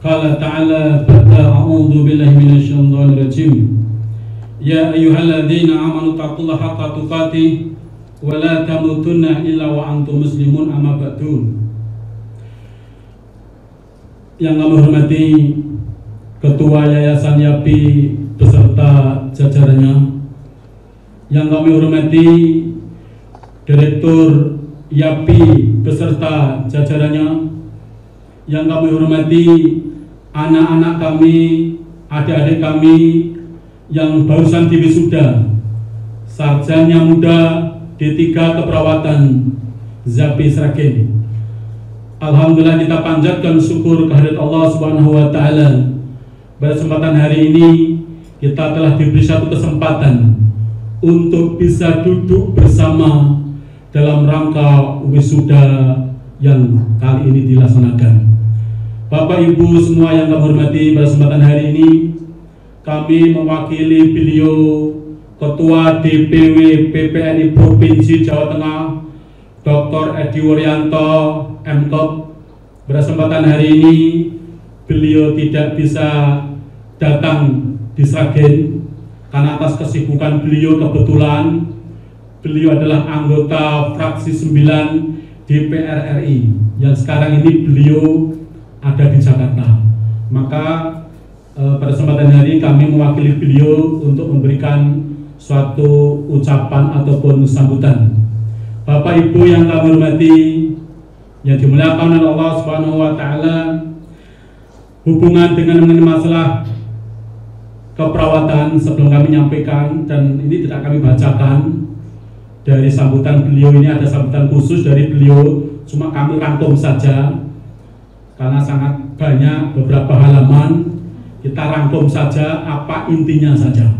Qala ta'ala ba'da a'udzu billahi minasy syaithanir rajim. Ya ayyuhalladzina amanu taqullaha haqqa tuqatih wa la tamutunna illa wa antum muslimun, amma ba'du. Yang kami hormati Ketua Yayasan YAPI beserta jajarannya, yang kami hormati Direktur YAPI beserta jajarannya, yang kami hormati anak-anak kami, adik-adik kami yang barusan diwisuda, sarjana muda D3 Keperawatan ZAPI Sragen. Alhamdulillah, kita panjatkan syukur kehadirat Allah Subhanahu wa taala. Pada kesempatan hari ini kita telah diberi satu kesempatan untuk bisa duduk bersama dalam rangka wisuda yang kali ini dilaksanakan. Bapak Ibu semua yang kami hormati, pada kesempatan hari ini kami mewakili beliau Ketua DPW PPNI Provinsi Jawa Tengah Dr. Edi Wuryanto MKop. Pada kesempatan hari ini beliau tidak bisa datang di Sragen karena atas kesibukan beliau. Kebetulan beliau adalah anggota fraksi 9 DPR RI yang sekarang ini beliau ada di Jakarta. Maka pada kesempatan hari ini kami mewakili beliau untuk memberikan suatu ucapan ataupun sambutan. Bapak Ibu yang kami hormati, yang dimuliakan oleh Allah Subhanahu wa taala, hubungan dengan mengenai masalah keperawatan, sebelum kami menyampaikan, dan ini tidak kami bacakan dari sambutan beliau, ini ada sambutan khusus dari beliau, cuma kami rangkum saja karena sangat banyak, beberapa halaman, kita rangkum saja apa intinya saja.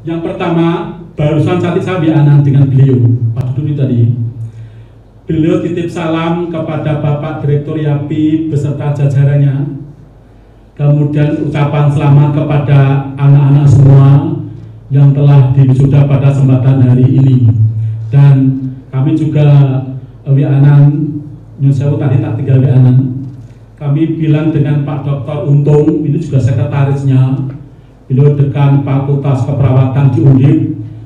Yang pertama, barusan tadi saya bianan dengan beliau, Pak Duduk tadi. Beliau titip salam kepada Bapak Direktur YAPI beserta jajarannya. Kemudian ucapan selamat kepada anak-anak semua yang telah diwisuda pada kesempatan hari ini. Dan kami juga wianan, nyusewu tadi tak 3 wianan. Kami bilang dengan Pak Dr. Untung, ini juga sekretarisnya. Beliau dekan Fakultas Keperawatan di Undip,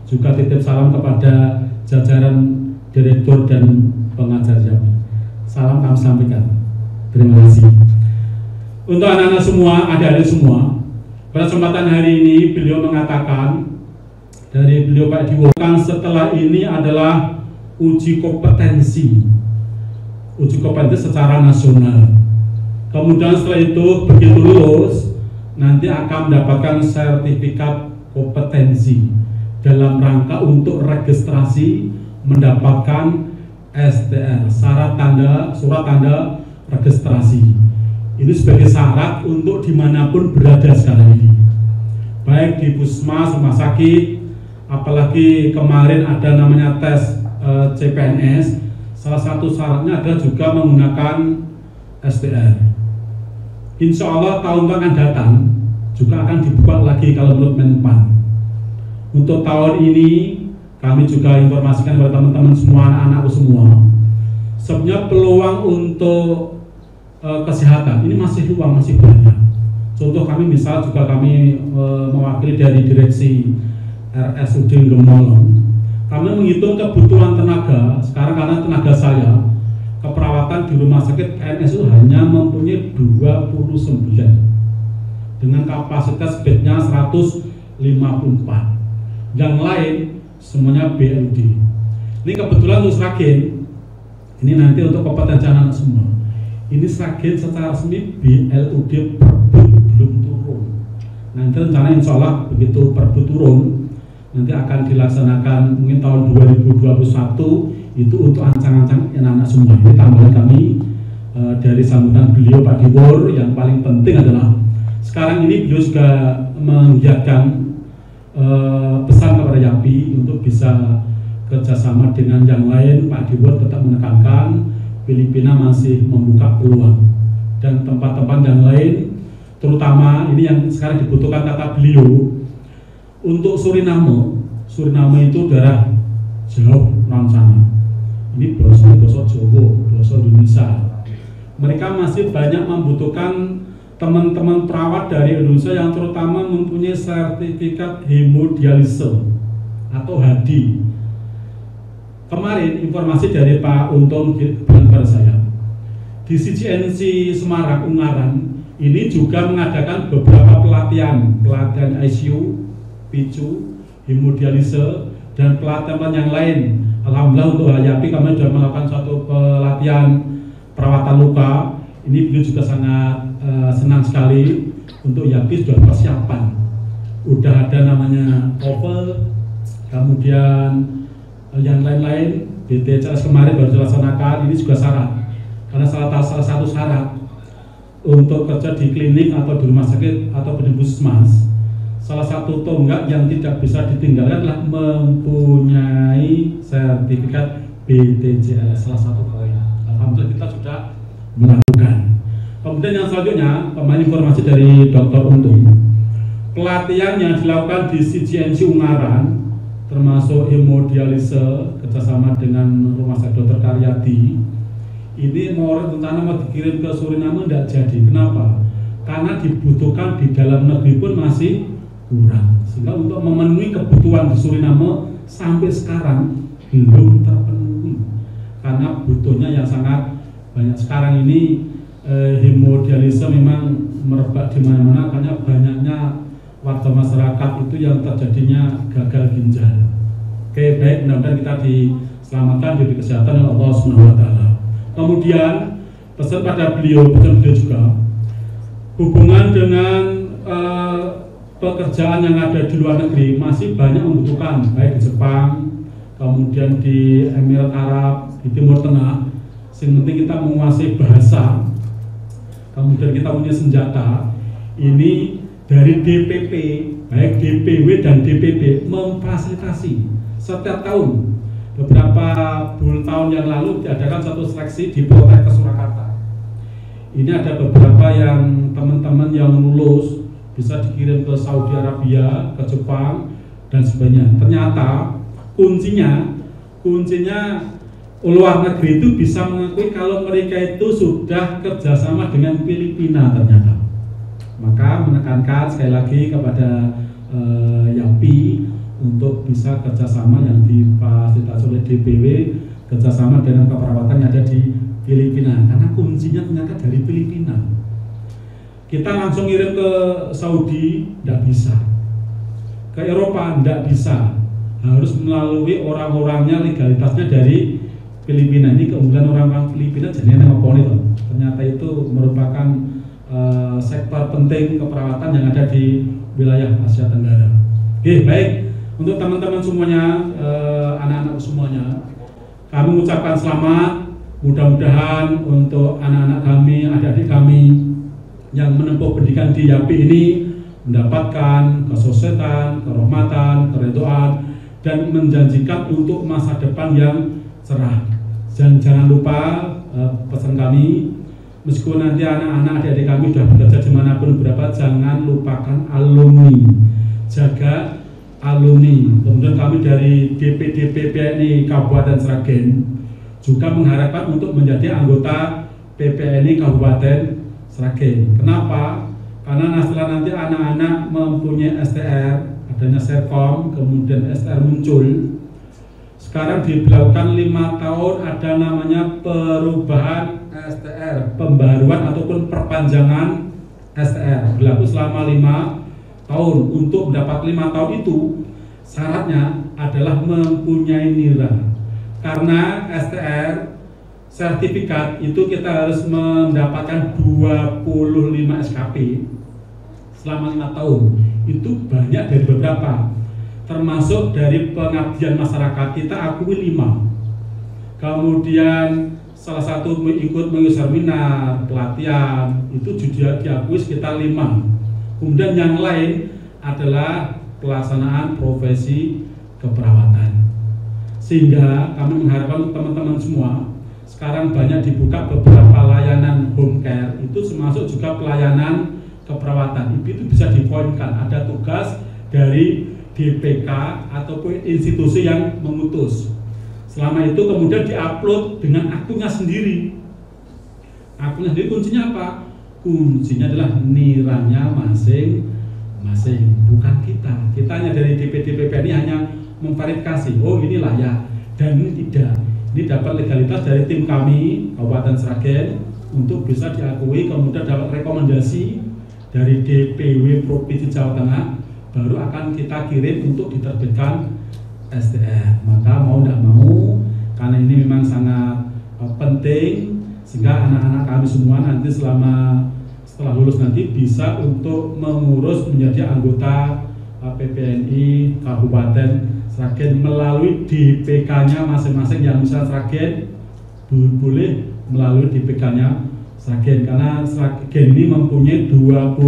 juga titip salam kepada jajaran direktur dan pengajar YAPI. Salam kami sampaikan. Terima kasih. Untuk anak-anak semua, adik-adik semua, pada kesempatan hari ini beliau mengatakan, dari beliau Pak Diwokan, setelah ini adalah uji kompetensi secara nasional. Kemudian setelah itu begitu lulus, nanti akan mendapatkan sertifikat kompetensi dalam rangka untuk registrasi mendapatkan STR, surat tanda registrasi. Ini sebagai syarat untuk dimanapun berada sekarang ini, baik di puskesmas, rumah sakit, apalagi kemarin ada namanya tes CPNS. Salah satu syaratnya adalah juga menggunakan STR. Insya Allah tahun akan datang juga akan dibuka lagi kalau menurut Menpan. Untuk tahun ini kami juga informasikan kepada teman-teman semua, anak-anakku semua, sebenarnya peluang untuk kesehatan ini masih luang, masih banyak. Contoh kami misal juga kami mewakili dari direksi RSUD Gemolong. Kami menghitung kebutuhan tenaga sekarang, karena tenaga saya keperawatan di rumah sakit PNS itu hanya mempunyai 29 dengan kapasitas bednya 154. Yang lain semuanya BLD. Ini kebetulan untuk Sragen Ini nanti untuk kompetensi anak semua. Ini Sragen secara resmi BLUD Perbud belum turun. Nanti rencana insya Allah begitu Perbud turun, nanti akan dilaksanakan mungkin tahun 2021 itu untuk ancang-ancang anak-anak semua. Ini tambahan kami dari sambutan beliau Pak Diwar. Yang paling penting adalah sekarang ini beliau juga mengiyakan pesan kepada YAPI untuk bisa kerjasama dengan yang lain. Pak Diwar tetap menekankan Filipina masih membuka peluang dan tempat-tempat yang lain, terutama ini yang sekarang dibutuhkan kata beliau untuk Suriname. Suriname itu daerah jauh non sana. Ini bosok Jawa, bosok Indonesia. Mereka masih banyak membutuhkan teman-teman perawat dari Indonesia yang terutama mempunyai sertifikat hemodialise atau HADI. Kemarin informasi dari Pak Untung bilang kepada saya, di CGNC Semarang Ungaran ini juga mengadakan beberapa pelatihan ICU, PICU, hemodialise, dan pelatihan yang lain. Alhamdulillah untuk YAPI kami sudah melakukan suatu pelatihan perawatan luka. Ini beliau juga sangat senang sekali untuk YAPI sudah persiapan. Udah ada namanya TOEFL, kemudian yang lain-lain. BTCS kemarin baru dilaksanakan. Ini juga syarat, karena salah satu syarat untuk kerja di klinik atau di rumah sakit atau di puskesmas, salah satu tonggak yang tidak bisa ditinggalkan adalah mempunyai sertifikat BTCS, salah satu poin. Alhamdulillah kita sudah melakukan. Kemudian yang selanjutnya, kemarin informasi dari Dr. Untung, pelatihan yang dilakukan di CGNC Ungaran termasuk hemodialise kerjasama dengan Rumah Sakit Dr. Karyadi, ini mau rencana mau dikirim ke Suriname tidak jadi. Kenapa? Karena dibutuhkan di dalam negeri pun masih kurang, sehingga untuk memenuhi kebutuhan di Suriname sampai sekarang belum terpenuhi karena butuhnya yang sangat banyak. Sekarang ini hemodialise memang merebak di mana-mana karena banyaknya warga masyarakat itu yang terjadinya gagal ginjal. Oke, baik, mudah-mudahan kita diselamatkan diberi kesehatan oleh Allah Subhanahu wa taala. Kemudian pesan beliau juga hubungan dengan pekerjaan yang ada di luar negeri masih banyak membutuhkan, baik di Jepang, kemudian di Emirat Arab, di Timur Tengah. Yang penting kita menguasai bahasa, kemudian kita punya senjata. Ini dari DPP, baik DPW dan DPP memfasilitasi setiap tahun. Beberapa bulan tahun yang lalu diadakan satu seleksi di Poltekkes Surakarta. Ini ada beberapa yang teman-teman yang lulus bisa dikirim ke Saudi Arabia, ke Jepang, dan sebagainya. Ternyata kuncinya luar negeri itu bisa mengakui kalau mereka itu sudah kerjasama dengan Filipina ternyata. Maka menekankan sekali lagi kepada YAPI untuk bisa kerjasama yang difasilitasi oleh DPW, kerjasama dengan keperawatan yang ada di Filipina, karena kuncinya ternyata dari Filipina. Kita langsung ngirim ke Saudi tidak bisa, ke Eropa tidak bisa, harus melalui orang-orangnya, legalitasnya dari Filipina. Ini keunggulan orang-orang Filipina jadi ngoponi itu. Ternyata itu merupakan sektor penting keperawatan yang ada di wilayah Asia Tenggara. Oke, baik, untuk teman-teman semuanya, anak-anak semuanya, kami mengucapkan selamat. Mudah-mudahan untuk anak-anak kami, adik-adik kami yang menempuh pendidikan di YAPI ini mendapatkan kesuksesan, kerahmatan, keridhaan, dan menjanjikan untuk masa depan yang cerah. Dan jangan lupa pesan kami, meskipun nanti anak-anak adik-adik kami sudah bekerja dimanapun berapa, jangan lupakan alumni, jaga alumni. Kemudian kami dari DPD PPNI Kabupaten Sragen juga mengharapkan untuk menjadi anggota PPNI Kabupaten Sragen. Kenapa? Karena setelah nanti anak-anak mempunyai STR, adanya Serkom, kemudian STR muncul. Sekarang diberlakukan 5 tahun ada namanya perubahan STR, pembaruan ataupun perpanjangan STR, berlaku selama 5 tahun. Untuk mendapat 5 tahun itu syaratnya adalah mempunyai nilai. Karena STR sertifikat itu kita harus mendapatkan 25 SKP selama 5 tahun. Itu banyak dari beberapa, termasuk dari pengabdian masyarakat kita akui 5. Kemudian salah satu ikut mengikuti seminar pelatihan itu juga diakui sekitar 5. Kemudian yang lain adalah pelaksanaan profesi keperawatan. Sehingga kami mengharapkan teman-teman semua sekarang banyak dibuka beberapa layanan home care, itu termasuk juga pelayanan keperawatan. Itu bisa dipoinkan, ada tugas dari DPK ataupun institusi yang memutus. Selama itu kemudian diupload dengan akunnya sendiri. Akunnya sendiri kuncinya apa? Kuncinya adalah nilainya masing-masing, bukan kita. Kita hanya dari DPD PPNI hanya memverifikasi, oh ini layak dan ini tidak. Ini dapat legalitas dari tim kami Kabupaten Sragen untuk bisa diakui, kemudian dapat rekomendasi dari DPW Provinsi Jawa Tengah, baru akan kita kirim untuk diterbitkan SDR. Maka mau tidak mau, karena ini memang sangat penting, sehingga anak-anak kami semua nanti setelah lulus nanti bisa untuk mengurus menjadi anggota PPNI Kabupaten Sragen melalui DPK-nya masing-masing. Yang misalnya Sragen boleh melalui DPK-nya Sragen, karena Sragen ini mempunyai 11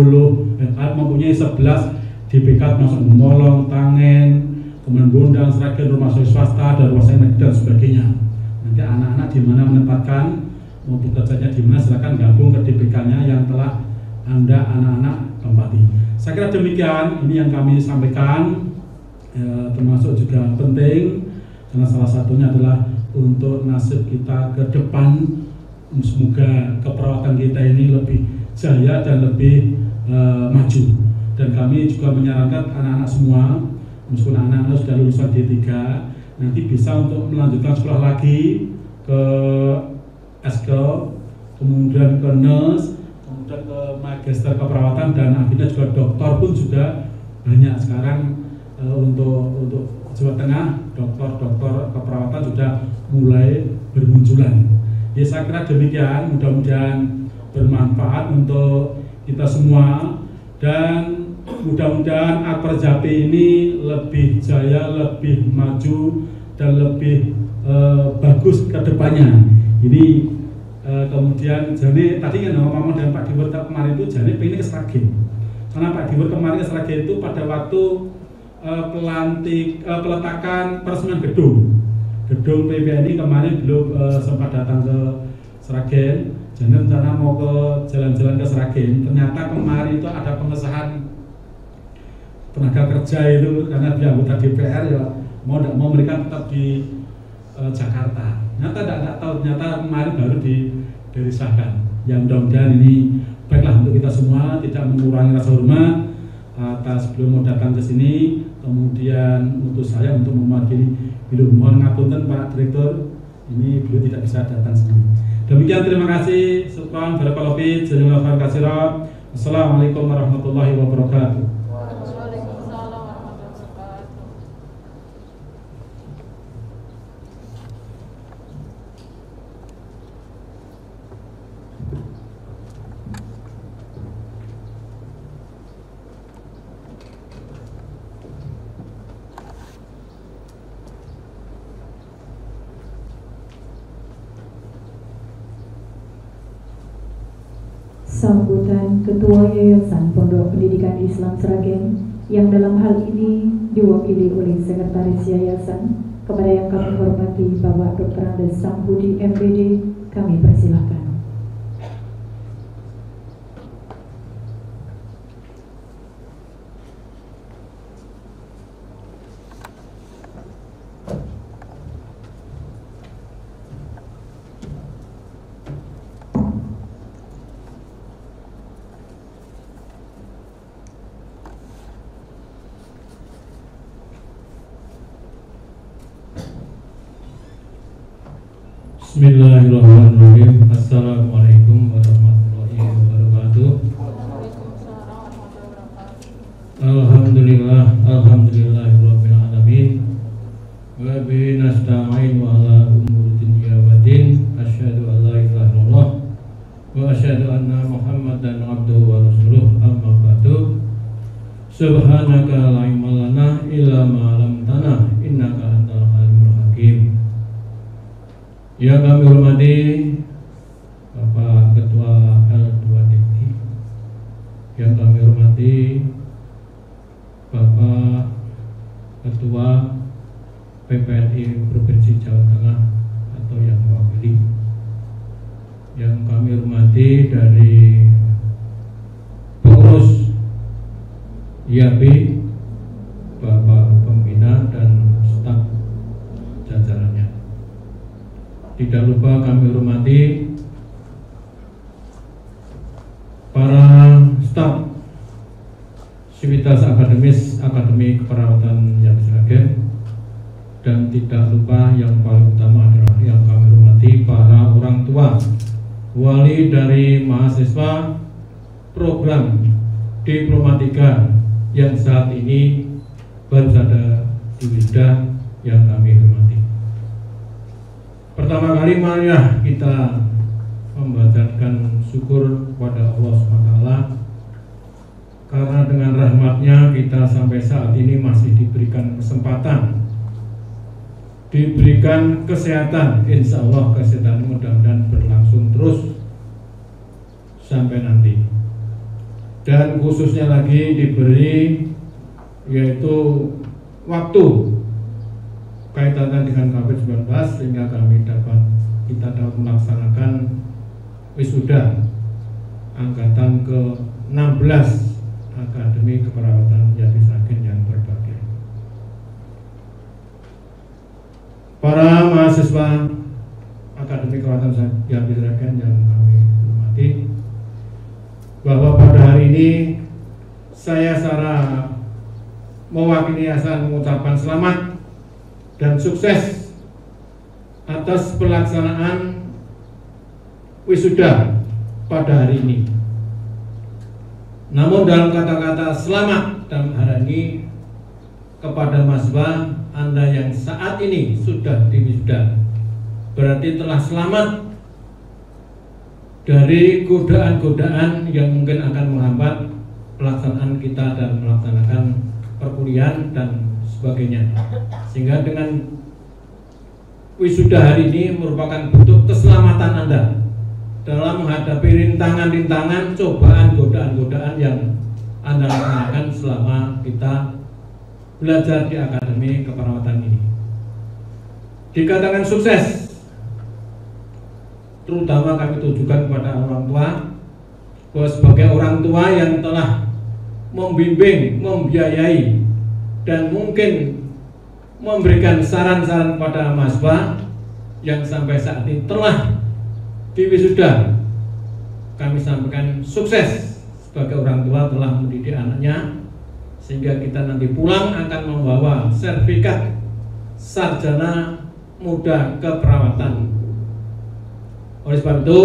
DPK termasuk Molong, Tangen, kemudian Bondang, Sragen, rumah sakit swasta, dan rumah sakit negeri dan sebagainya. Nanti anak-anak di mana menempatkan mau bekerjanya di mana, silakan gabung ke DPK-nya yang telah Anda anak-anak tempati. Saya kira demikian, ini yang kami sampaikan, termasuk juga penting karena salah satunya adalah untuk nasib kita ke depan. Semoga keperawatan kita ini lebih jaya dan lebih maju. Dan kami juga menyarankan anak-anak semua, meskipun anak-anak sudah lulusan D3, nanti bisa untuk melanjutkan sekolah lagi ke eskel, kemudian ke nurse, kemudian ke magister keperawatan, dan akhirnya juga dokter pun juga banyak sekarang. Untuk Jawa Tengah, dokter keperawatan sudah mulai bermunculan. Ya, saya kira demikian, mudah-mudahan bermanfaat untuk kita semua, dan mudah-mudahan Akperjapi ini lebih jaya, lebih maju, dan lebih bagus ke depannya. Ini kemudian jadi tadi yang ngomong dengan Pak Diwer kemarin itu, jadi pengen ke Sragen, karena Pak Diwer kemarin ke Sragen itu pada waktu peletakan peresmian gedung PPNI kemarin belum sempat datang ke Sragen. Jadi rencana mau ke jalan-jalan ke Sragen, ternyata kemarin itu ada pengesahan tenaga kerja itu, karena dia anggota DPR ya mau tidak mau mereka tetap di Jakarta. Ternyata tidak tahu, ternyata kemarin baru dirisahkan. Yang mudah-mudahan ini baiklah untuk kita semua, tidak mengurangi rasa hormat atas belum mau datang ke sini, kemudian utus saya untuk mewakili beliau. Mohon ngapunten Pak Direktur, ini beliau tidak bisa datang sendiri. Demikian, terima kasih. Syukran, barakallahu fiik, jazakumullahu khairan. Assalamualaikum warahmatullahi wabarakatuh. Sambutan Ketua Yayasan Pondok Pendidikan Islam Sragen yang dalam hal ini diwakili oleh Sekretaris Yayasan, kepada yang kami hormati Bapak Dr. Andes Sambudi MPD, kami persilahkan. Bismillahirrahmanirrahim. Assalamualaikum warahmatullahi wabarakatuh. Alhamdulillahirabbil alamin. Wa bihi nasta'in wa ala umuri dunya wa din. Asyhadu Subhanaka la ilma lana illa ma 'allamtana innaka antal alimul hakim. Yang kami hormati Bapak Ketua L2DI, yang kami hormati Bapak Ketua PPNI Provinsi Jawa Tengah atau yang mewakili, yang kami hormati dari pengurus IAB, Bapak Pembina dan staf jajarannya. Tidak lupa kami hormati para staf Sivitas Akademis Akademi Keperawatan Yabis Sragen, dan tidak lupa yang paling utama adalah yang kami hormati para orang tua wali dari mahasiswa program Diploma 3 yang saat ini baru saja diwisuda, yang kami hormati. Pertama kali marilah kita membacakan syukur kepada Allah SWT, karena dengan rahmatnya kita sampai saat ini masih diberikan kesempatan, diberikan kesehatan. Insya Allah kesehatan mudah-mudahan berlangsung terus sampai nanti. Dan khususnya lagi diberi yaitu waktu kaitannya dengan COVID-19 sehingga kita dapat melaksanakan wisuda angkatan ke-16 Akademi Keperawatan Yabis Sragen yang berbahagia. Para mahasiswa Akademi Keperawatan Yabis Sragen yang kami hormati, bahwa pada hari ini saya secara mewakili yayasan mengucapkan selamat dan sukses atas pelaksanaan wisuda pada hari ini. Namun dalam kata-kata selamat dalam hari ini kepada mahasiswa Anda yang saat ini sudah diwisuda, berarti telah selamat dari godaan-godaan yang mungkin akan menghambat pelaksanaan kita dan melaksanakan perkuliahan dan sebagainya. Sehingga dengan wisuda hari ini merupakan bentuk keselamatan Anda dalam menghadapi rintangan-rintangan, cobaan, godaan-godaan yang Anda laksanakan selama kita belajar di Akademi Keperawatan ini. Dikatakan sukses, terutama kami tujukan kepada orang tua, bahwa sebagai orang tua yang telah membimbing, membiayai, dan mungkin memberikan saran-saran kepada mahasiswa yang sampai saat ini telah diwisuda, kami sampaikan sukses sebagai orang tua telah mendidik anaknya, sehingga kita nanti pulang akan membawa sertifikat sarjana muda keperawatan. Oleh sebab itu,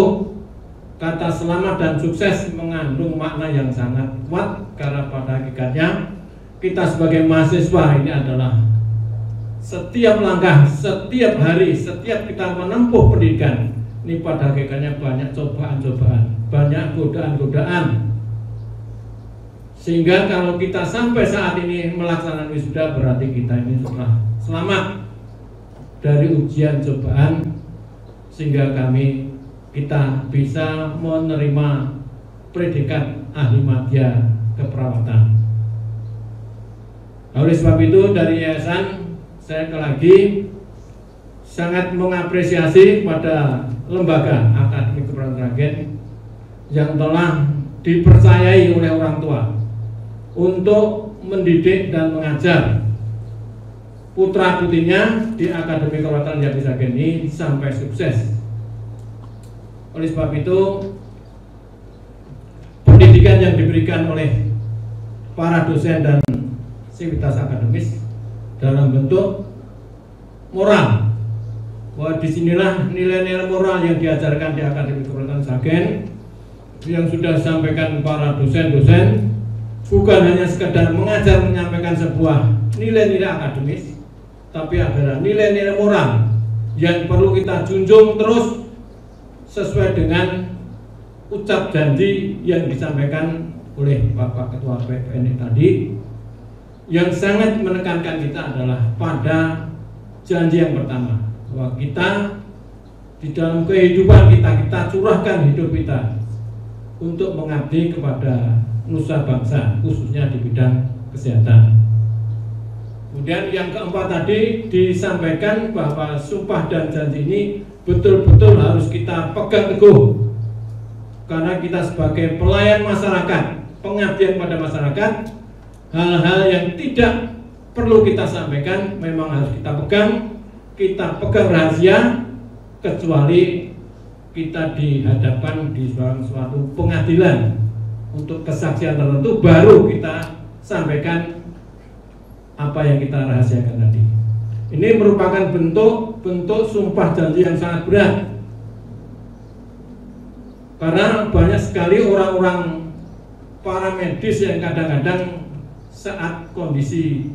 kata selamat dan sukses mengandung makna yang sangat kuat, karena pada hakikatnya kita sebagai mahasiswa ini adalah setiap langkah, setiap hari, setiap kita menempuh pendidikan ini pada hakikatnya banyak cobaan-cobaan, banyak godaan-godaan. Sehingga kalau kita sampai saat ini melaksanakan wisuda, berarti kita ini sudah selamat dari ujian cobaan, sehingga kita bisa menerima predikat ahli madya keperawatan. Oleh sebab itu dari yayasan saya lagi sangat mengapresiasi pada lembaga Akademi Keperawatan Sragen yang telah dipercayai oleh orang tua untuk mendidik dan mengajar putra-putrinya di Akademi Keperawatan Yabis Sragen ini sampai sukses. Oleh sebab itu, pendidikan yang diberikan oleh para dosen dan sivitas akademis dalam bentuk moral, bahwa disinilah nilai-nilai moral yang diajarkan di Akademi Keperawatan Sragen yang sudah disampaikan para dosen-dosen, bukan hanya sekedar mengajar menyampaikan sebuah nilai-nilai akademis, tapi adalah nilai-nilai moral yang perlu kita junjung terus sesuai dengan ucap janji yang disampaikan oleh Bapak Ketua PPNI tadi, yang sangat menekankan kita adalah pada janji yang pertama, bahwa kita di dalam kehidupan kita curahkan hidup kita untuk mengabdi kepada nusa bangsa, khususnya di bidang kesehatan. Kemudian yang keempat tadi disampaikan bahwa sumpah dan janji ini betul-betul harus kita pegang teguh, karena kita sebagai pelayan masyarakat, pengabdian pada masyarakat, hal-hal yang tidak perlu kita sampaikan memang harus kita pegang rahasia, kecuali kita dihadapkan di suatu pengadilan untuk kesaksian tertentu, baru kita sampaikan apa yang kita rahasiakan tadi. Ini merupakan bentuk sumpah janji yang sangat berat, karena banyak sekali orang-orang para medis yang kadang-kadang saat kondisi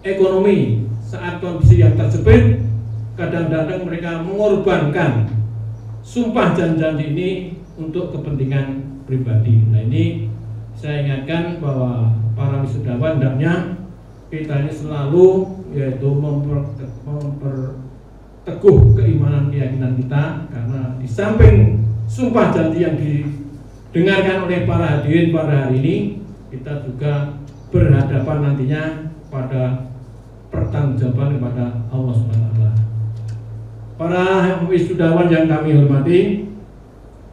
ekonomi, saat kondisi yang tersebut, kadang-kadang mereka mengorbankan sumpah dan janji ini untuk kepentingan pribadi. Nah, ini saya ingatkan bahwa para wisudawan hendaknya kita ini selalu yaitu memperteguh keimanan keyakinan kita, karena di samping sumpah janji yang didengarkan oleh para hadirin pada hari ini, kita juga berhadapan nantinya pada pertanggungjawaban kepada Allah SWT. Para wisudawan yang kami hormati,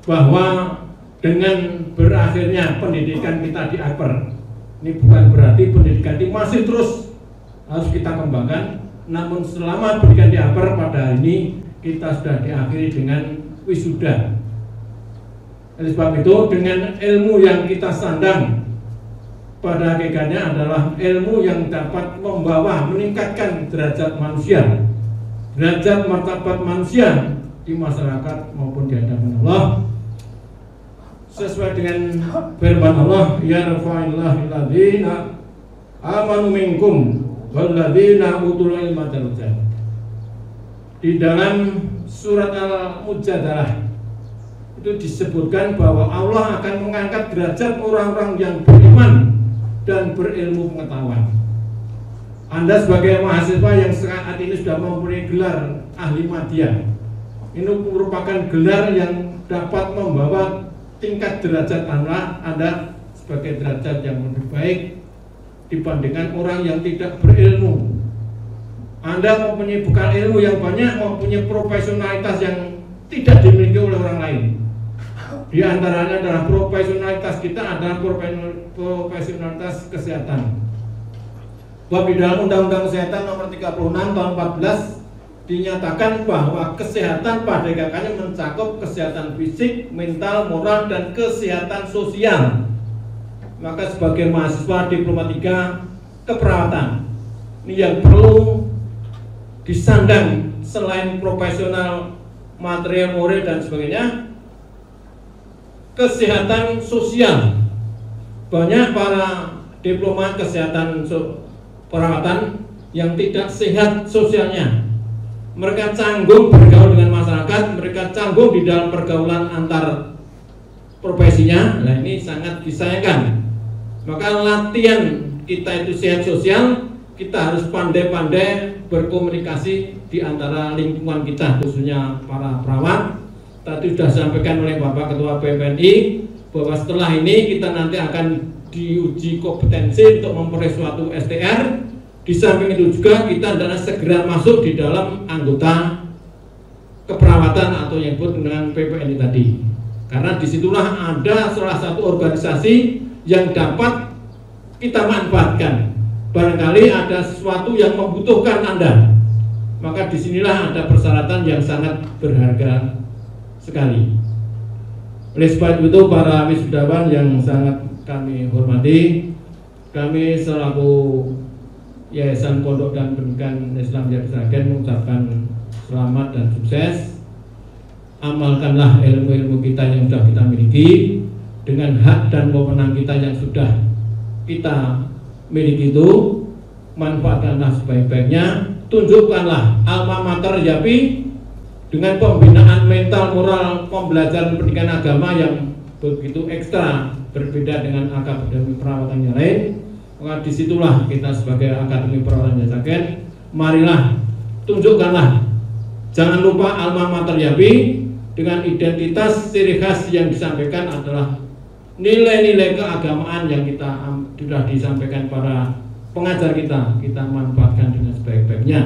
bahwa dengan berakhirnya pendidikan kita di Akper, ini bukan berarti pendidikan ini masih terus harus kita kembangkan, namun selama pendidikan di Akper pada hari ini kita sudah diakhiri dengan wisuda. Oleh sebab itu, dengan ilmu yang kita sandang, pada hakikatnya adalah ilmu yang dapat membawa, meningkatkan derajat manusia, derajat martabat manusia di masyarakat maupun di hadapan Allah, sesuai dengan firman Allah, ya rafa'illahu alladzina amanu minkum walladzina utul ilma darajat. Di dalam surat Al-Mujadalah itu disebutkan bahwa Allah akan mengangkat derajat orang-orang yang beriman dan berilmu pengetahuan. Anda sebagai mahasiswa yang saat ini sudah mempunyai gelar ahli madya, ini merupakan gelar yang dapat membawa tingkat derajat Anda sebagai derajat yang lebih baik dibandingkan orang yang tidak berilmu. Anda mempunyai bekal ilmu yang banyak, mempunyai profesionalitas yang tidak dimiliki oleh orang lain. Di antaranya adalah profesionalitas kita adalah profesionalitas kesehatan. Bahwa di dalam Undang-Undang Kesehatan Nomor 36 Tahun 14 dinyatakan bahwa kesehatan pada hakikatnya mencakup kesehatan fisik, mental, moral, dan kesehatan sosial. Maka sebagai mahasiswa Diploma 3 keperawatan, ini yang perlu disandang selain profesional, material, moral, dan sebagainya, kesehatan sosial. Banyak para diplomat kesehatan perawatan yang tidak sehat sosialnya. Mereka canggung bergaul dengan masyarakat, mereka canggung di dalam pergaulan antar profesinya. Nah, ini sangat disayangkan. Maka latihan kita itu sehat sosial, kita harus pandai-pandai berkomunikasi di antara lingkungan kita, khususnya para perawat. Tadi sudah disampaikan oleh Bapak Ketua PPNI bahwa setelah ini kita nanti akan diuji kompetensi untuk memperoleh suatu STR. Di samping itu juga kita adalah segera masuk di dalam anggota keperawatan atau yang disebut dengan PPNI tadi. Karena disitulah ada salah satu organisasi yang dapat kita manfaatkan. Barangkali ada sesuatu yang membutuhkan Anda, maka disinilah ada persyaratan yang sangat berharga sekali. Oleh sebab itu, para wisudawan yang sangat kami hormati, kami selaku Yayasan Pondok dan Pendidikan Islam Jaya Sragen mengucapkan selamat dan sukses. Amalkanlah ilmu-ilmu kita yang sudah kita miliki dengan hak dan wewenang kita yang sudah kita miliki itu, manfaatkanlah sebaik-baiknya. Tunjukkanlah alma mater Yapi dengan pembinaan mental, moral, pembelajaran pendidikan agama yang begitu ekstra, berbeda dengan akademi perawatan yang lain. Maka disitulah kita sebagai Akademi Perwakilan Sragen, marilah tunjukkanlah, jangan lupa alma mater YAPI dengan identitas ciri khas yang disampaikan adalah nilai-nilai keagamaan yang kita sudah disampaikan para pengajar kita manfaatkan dengan sebaik-baiknya.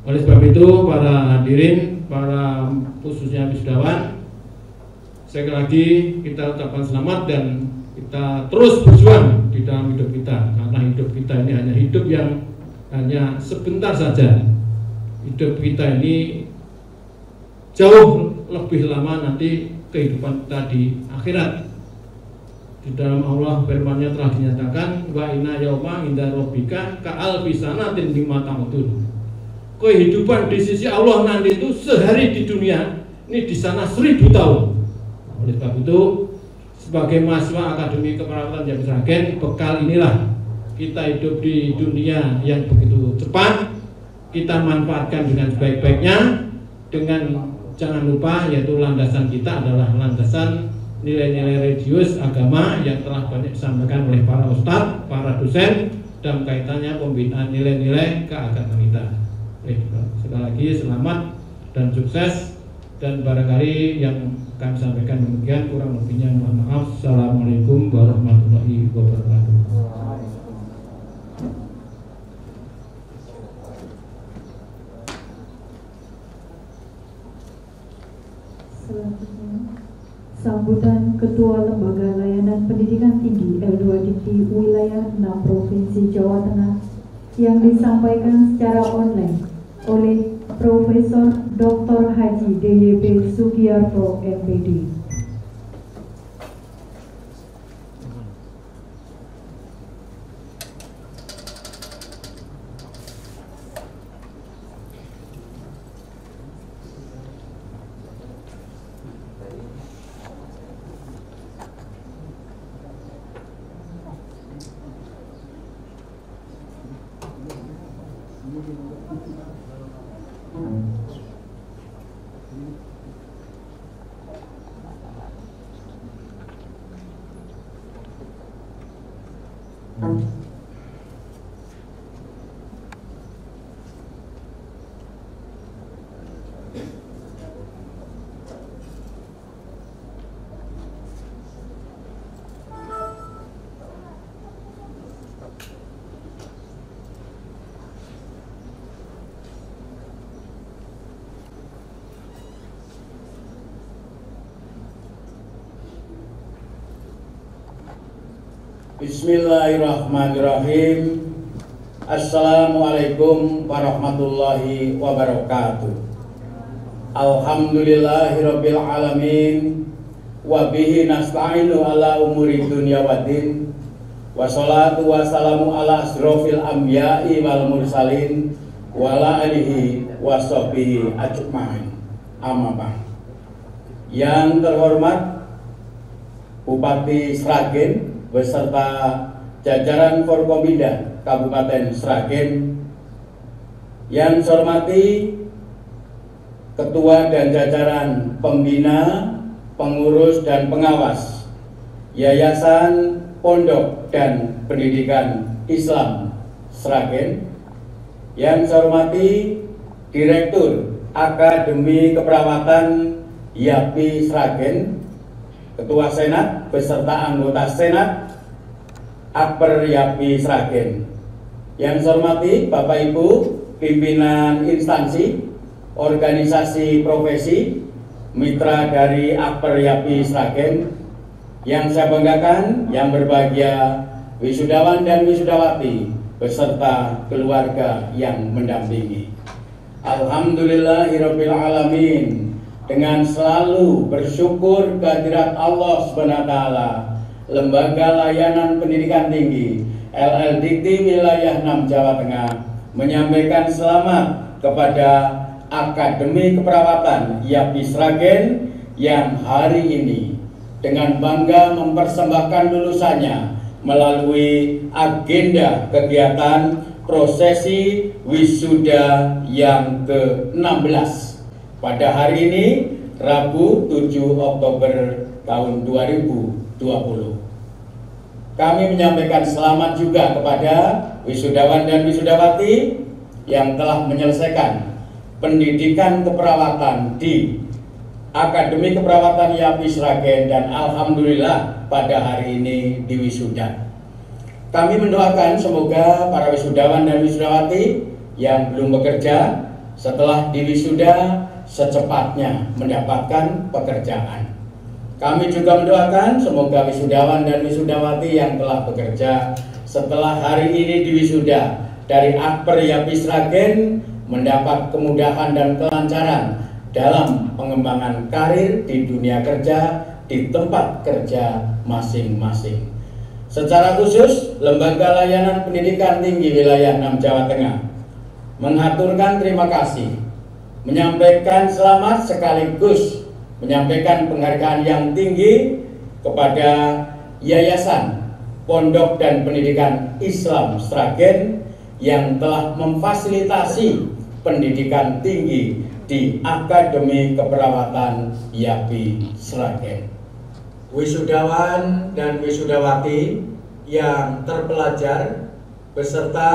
Oleh sebab itu, para hadirin, para khususnya wisudawan, sekali lagi kita ucapkan selamat dan kita terus berjuang di dalam hidup kita, karena hidup kita ini hanya hidup yang hanya sebentar saja. Hidup kita ini jauh lebih lama nanti kehidupan kita di akhirat. Di dalam Allah firman-Nya telah dinyatakan, wa inna yauma inda rabbika ka'alfi sanatin mimma ta'udun. Kehidupan di sisi Allah nanti itu sehari di dunia, ini di sana 1000 tahun. Oleh sebab itu, sebagai mahasiswa Akademi Keperawatan YAPI Sragen, bekal inilah kita hidup di dunia yang begitu cepat, kita manfaatkan dengan sebaik-baiknya, dengan jangan lupa yaitu landasan kita adalah landasan nilai-nilai religius agama yang telah banyak disampaikan oleh para ustadz, para dosen dalam kaitannya pembinaan nilai-nilai keagamaan kita. Sekali lagi selamat dan sukses, dan barangkali yang kami sampaikan demikian, kurang lebihnya mohon maaf. Assalamualaikum warahmatullahi wabarakatuh. Selanjutnya, sambutan Ketua Lembaga Layanan Pendidikan Tinggi L2 Dikti Wilayah 6 Provinsi Jawa Tengah yang disampaikan secara online oleh Profesor Dr. Haji DYP Sugiarto MPD. Bismillahirrahmanirrahim. Assalamualaikum warahmatullahi wabarakatuh. Alhamdulillahirabbil alamin, wa bihi nasta'inu ala umuri dunya waddin, wassalatu wassalamu ala asrofil anbiya'i wal mursalin wa ala alihi washabbihi ajmain. Amma ba'd. Yang terhormat Bupati Sragen beserta jajaran Forkominda Kabupaten Sragen, yang saya hormati Ketua dan jajaran pembina, pengurus dan pengawas Yayasan Pondok dan Pendidikan Islam Sragen, yang saya hormati Direktur Akademi Keperawatan YAPI Sragen, Ketua Senat beserta anggota Senat Akper YAPI Sragen, yang saya hormati Bapak Ibu pimpinan instansi, organisasi profesi, mitra dari Akper YAPI Sragen, yang saya banggakan, yang berbahagia wisudawan dan wisudawati beserta keluarga yang mendampingi. Alhamdulillahirabbil alamin. Dengan selalu bersyukur kehadirat Allah SWT, Lembaga Layanan Pendidikan Tinggi LL Dikti Wilayah 6 Jawa Tengah menyampaikan selamat kepada Akademi Keperawatan YAPI Sragen yang hari ini dengan bangga mempersembahkan lulusannya melalui agenda kegiatan prosesi wisuda yang ke-16 pada hari ini, Rabu 7 Oktober tahun 2020. Kami menyampaikan selamat juga kepada wisudawan dan wisudawati yang telah menyelesaikan pendidikan keperawatan di Akademi Keperawatan YAPI Sragen dan alhamdulillah pada hari ini diwisuda. Kami mendoakan semoga para wisudawan dan wisudawati yang belum bekerja setelah diwisuda secepatnya mendapatkan pekerjaan. Kami juga mendoakan semoga wisudawan dan wisudawati yang telah bekerja setelah hari ini diwisuda dari Akper YAPI Sragen mendapat kemudahan dan kelancaran dalam pengembangan karir di dunia kerja di tempat kerja masing-masing. Secara khusus, Lembaga Layanan Pendidikan Tinggi Wilayah 6 Jawa Tengah mengaturkan terima kasih, menyampaikan selamat sekaligus menyampaikan penghargaan yang tinggi kepada Yayasan Pondok dan Pendidikan Islam Sragen yang telah memfasilitasi pendidikan tinggi di Akademi Keperawatan YAPI Sragen. Wisudawan dan wisudawati yang terpelajar beserta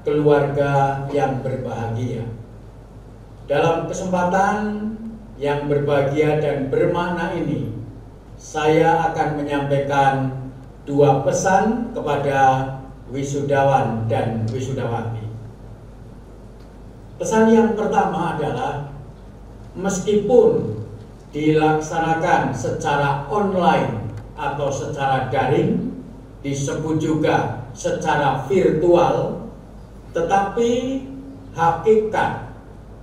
keluarga yang berbahagia. Dalam kesempatan yang berbahagia dan bermakna ini, saya akan menyampaikan dua pesan kepada wisudawan dan wisudawati. Pesan yang pertama adalah meskipun dilaksanakan secara online atau secara daring, disebut juga secara virtual, tetapi hakikat,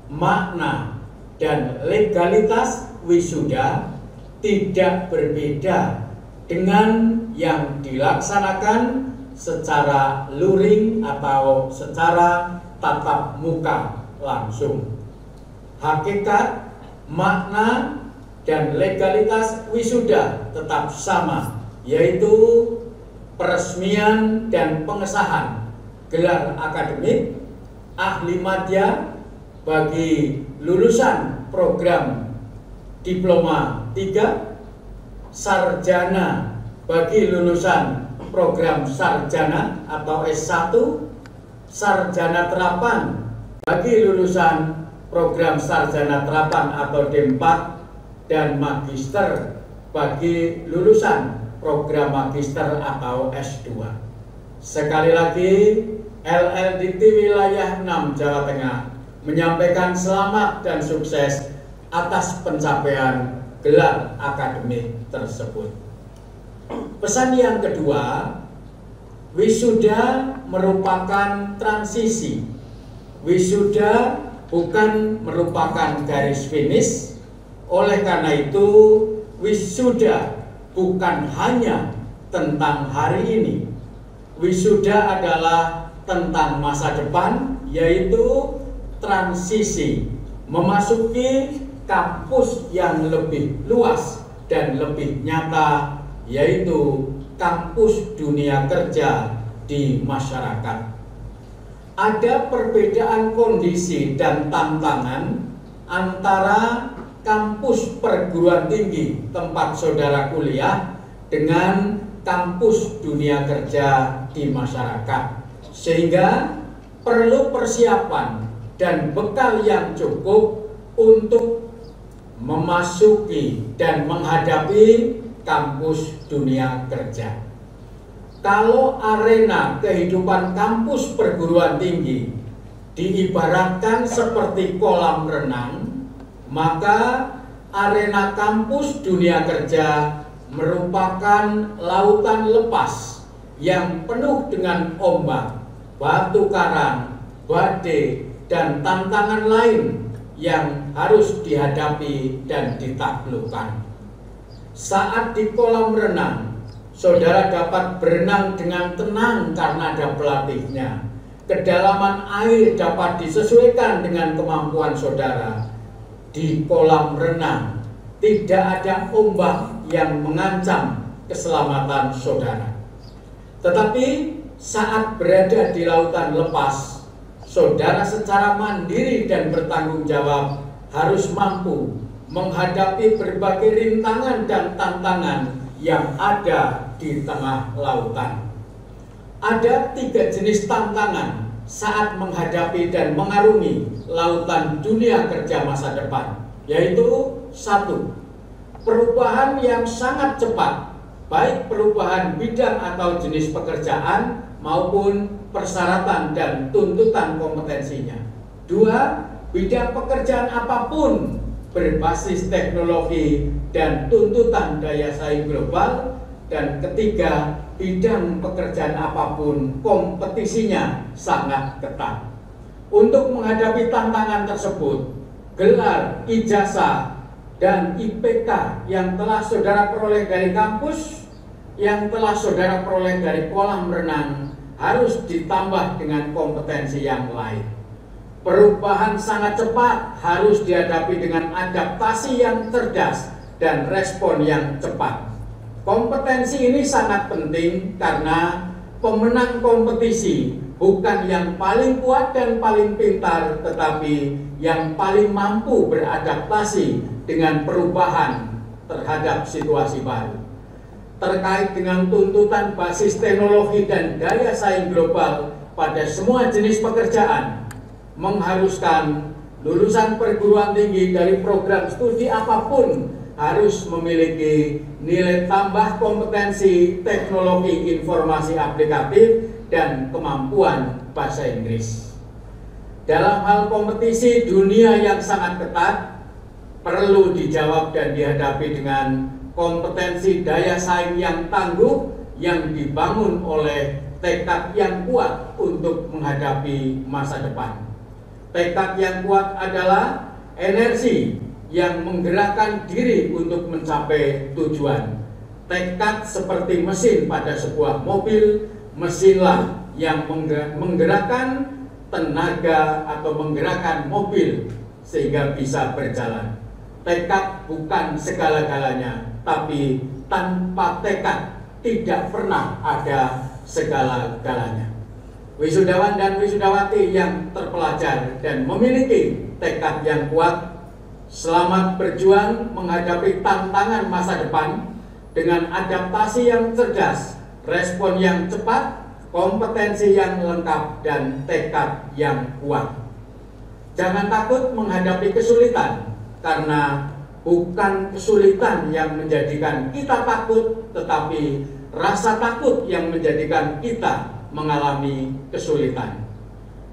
makna, dan legalitas wisuda tidak berbeda dengan yang dilaksanakan secara luring atau secara tatap muka langsung. Hakikat, makna, dan legalitas wisuda tetap sama, yaitu peresmian dan pengesahan gelar akademik ahli madya bagi lulusan program diploma 3, sarjana bagi lulusan program sarjana atau S1, sarjana terapan bagi lulusan program sarjana terapan atau D4, dan magister bagi lulusan program magister atau S2. Sekali lagi, LLDT Wilayah 6 Jawa Tengah menyampaikan selamat dan sukses atas pencapaian gelar akademik tersebut. Pesan yang kedua, wisuda merupakan transisi. Wisuda bukan merupakan garis finish. Oleh karena itu, wisuda bukan hanya tentang hari ini. Wisuda adalah tentang masa depan, yaitu transisi memasuki kampus yang lebih luas dan lebih nyata, yaitu kampus dunia kerja di masyarakat. Ada perbedaan kondisi dan tantangan antara kampus perguruan tinggi tempat saudara kuliah dengan kampus dunia kerja di masyarakat, sehingga perlu persiapan dan bekal yang cukup untuk memasuki dan menghadapi kampus dunia kerja. Kalau arena kehidupan kampus perguruan tinggi diibaratkan seperti kolam renang, maka arena kampus dunia kerja merupakan lautan lepas yang penuh dengan ombak, batu karang, badai, dan tantangan lain yang harus dihadapi dan ditaklukkan. Saat di kolam renang, saudara dapat berenang dengan tenang karena ada pelatihnya. Kedalaman air dapat disesuaikan dengan kemampuan saudara. Di kolam renang tidak ada ombak yang mengancam keselamatan saudara. Tetapi saat berada di lautan lepas, saudara secara mandiri dan bertanggung jawab harus mampu menghadapi berbagai rintangan dan tantangan yang ada di tengah lautan. Ada 3 jenis tantangan saat menghadapi dan mengarungi lautan dunia kerja masa depan, yaitu 1. Perubahan yang sangat cepat, baik perubahan bidang atau jenis pekerjaan maupun persyaratan dan tuntutan kompetensinya. 2. Bidang pekerjaan apapun berbasis teknologi dan tuntutan daya saing global. Dan 3. Bidang pekerjaan apapun kompetisinya sangat ketat. Untuk menghadapi tantangan tersebut, gelar, ijazah, dan IPK yang telah saudara peroleh dari kampus, yang telah saudara peroleh dari kolam renang, harus ditambah dengan kompetensi yang lain. Perubahan sangat cepat harus dihadapi dengan adaptasi yang cerdas dan respon yang cepat. Kompetensi ini sangat penting karena pemenang kompetisi bukan yang paling kuat dan paling pintar, tetapi yang paling mampu beradaptasi dengan perubahan terhadap situasi baru. Terkait dengan tuntutan basis teknologi dan daya saing global pada semua jenis pekerjaan, mengharuskan lulusan perguruan tinggi dari program studi apapun harus memiliki nilai tambah kompetensi teknologi informasi aplikatif dan kemampuan bahasa Inggris. Dalam hal kompetisi dunia yang sangat ketat, perlu dijawab dan dihadapi dengan kompetensi daya saing yang tangguh yang dibangun oleh tekad yang kuat untuk menghadapi masa depan. Tekad yang kuat adalah energi yang menggerakkan diri untuk mencapai tujuan. Tekad seperti mesin pada sebuah mobil, mesinlah yang menggerakkan tenaga atau menggerakkan mobil sehingga bisa berjalan. Tekad bukan segala-galanya, tapi tanpa tekad tidak pernah ada segala-galanya. Wisudawan dan wisudawati yang terpelajar dan memiliki tekad yang kuat, selamat berjuang menghadapi tantangan masa depan dengan adaptasi yang cerdas, respon yang cepat, kompetensi yang lengkap, dan tekad yang kuat. Jangan takut menghadapi kesulitan, karena bukan kesulitan yang menjadikan kita takut, tetapi rasa takut yang menjadikan kita mengalami kesulitan.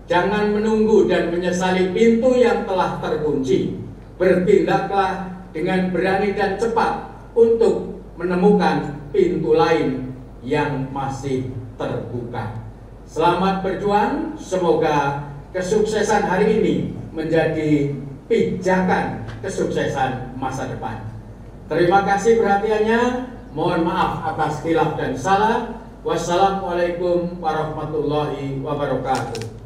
Jangan menunggu dan menyesali pintu yang telah terkunci. Bertindaklah dengan berani dan cepat untuk menemukan pintu lain yang masih terbuka. Selamat berjuang, semoga kesuksesan hari ini menjadi pijakan kesuksesan masa depan. Terima kasih perhatiannya, mohon maaf atas khilaf dan salah. Wassalamualaikum warahmatullahi wabarakatuh.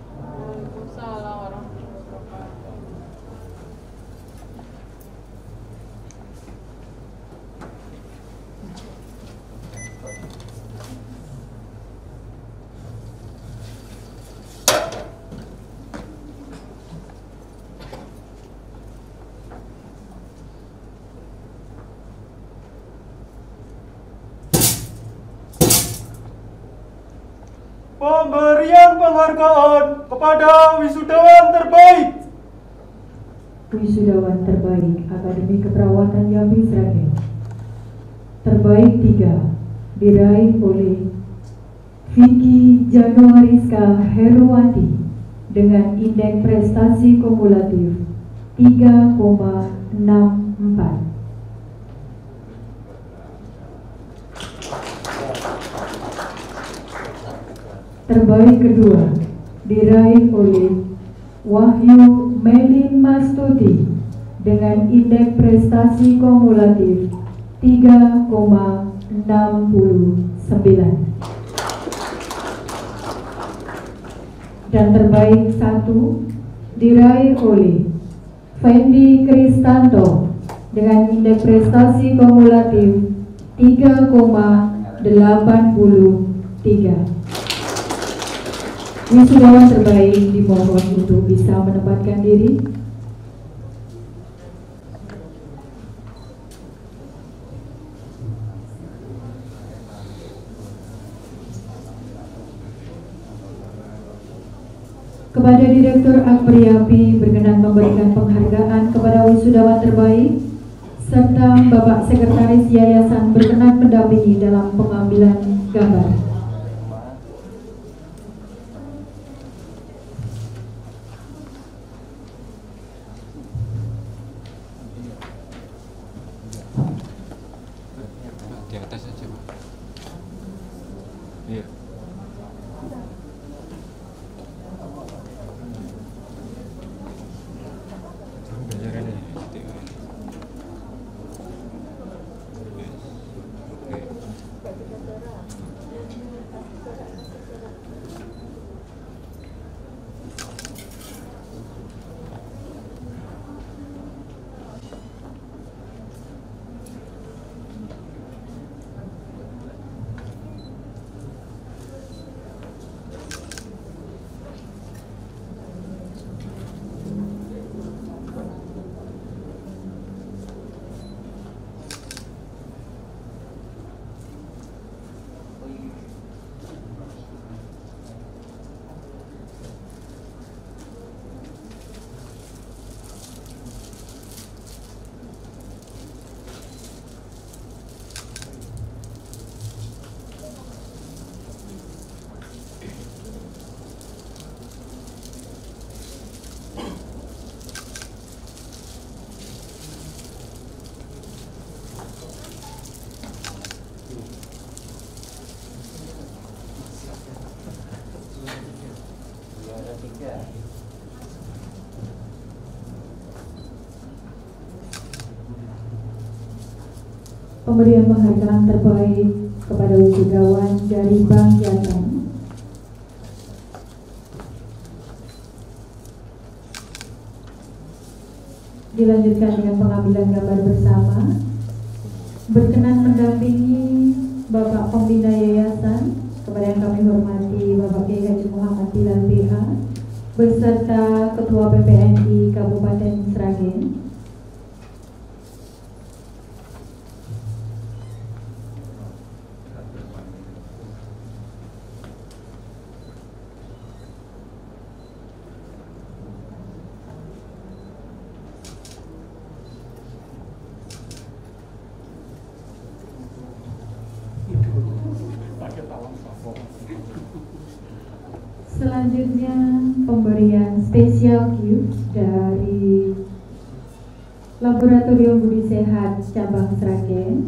Pemberian penghargaan kepada wisudawan terbaik. Wisudawan terbaik Akademi Keperawatan YAPI Sragen. Terbaik 3 diraih oleh Vicky Januariska Heruwati dengan indeks prestasi kumulatif 3,64. Terbaik kedua diraih oleh Wahyu Melin Mastuti dengan indeks prestasi kumulatif 3,69. Dan terbaik 1 diraih oleh Fendi Kristanto dengan indeks prestasi kumulatif 3,83. Wisudawan terbaik dimohon untuk bisa menempatkan diri. Kepada Direktur Apriapi berkenan memberikan penghargaan kepada wisudawan terbaik, serta Bapak Sekretaris Yayasan berkenan mendampingi dalam pengambilan gambar. Di atas aja, Pak. Iya. Pemberian penghargaan terbaik kepada wisudawan dari Bank Jateng. Dilanjutkan dengan pengambilan gambar bersama. Berkenan mendampingi Bapak Pembina Yayasan, kepada yang kami hormati Bapak Kiai Haji Muhammad Bilal BH, beserta Ketua PPNI Kabupaten Sragen. Selanjutnya pemberian spesial gift dari Laboratorium Budi Sehat Cabang Sragen.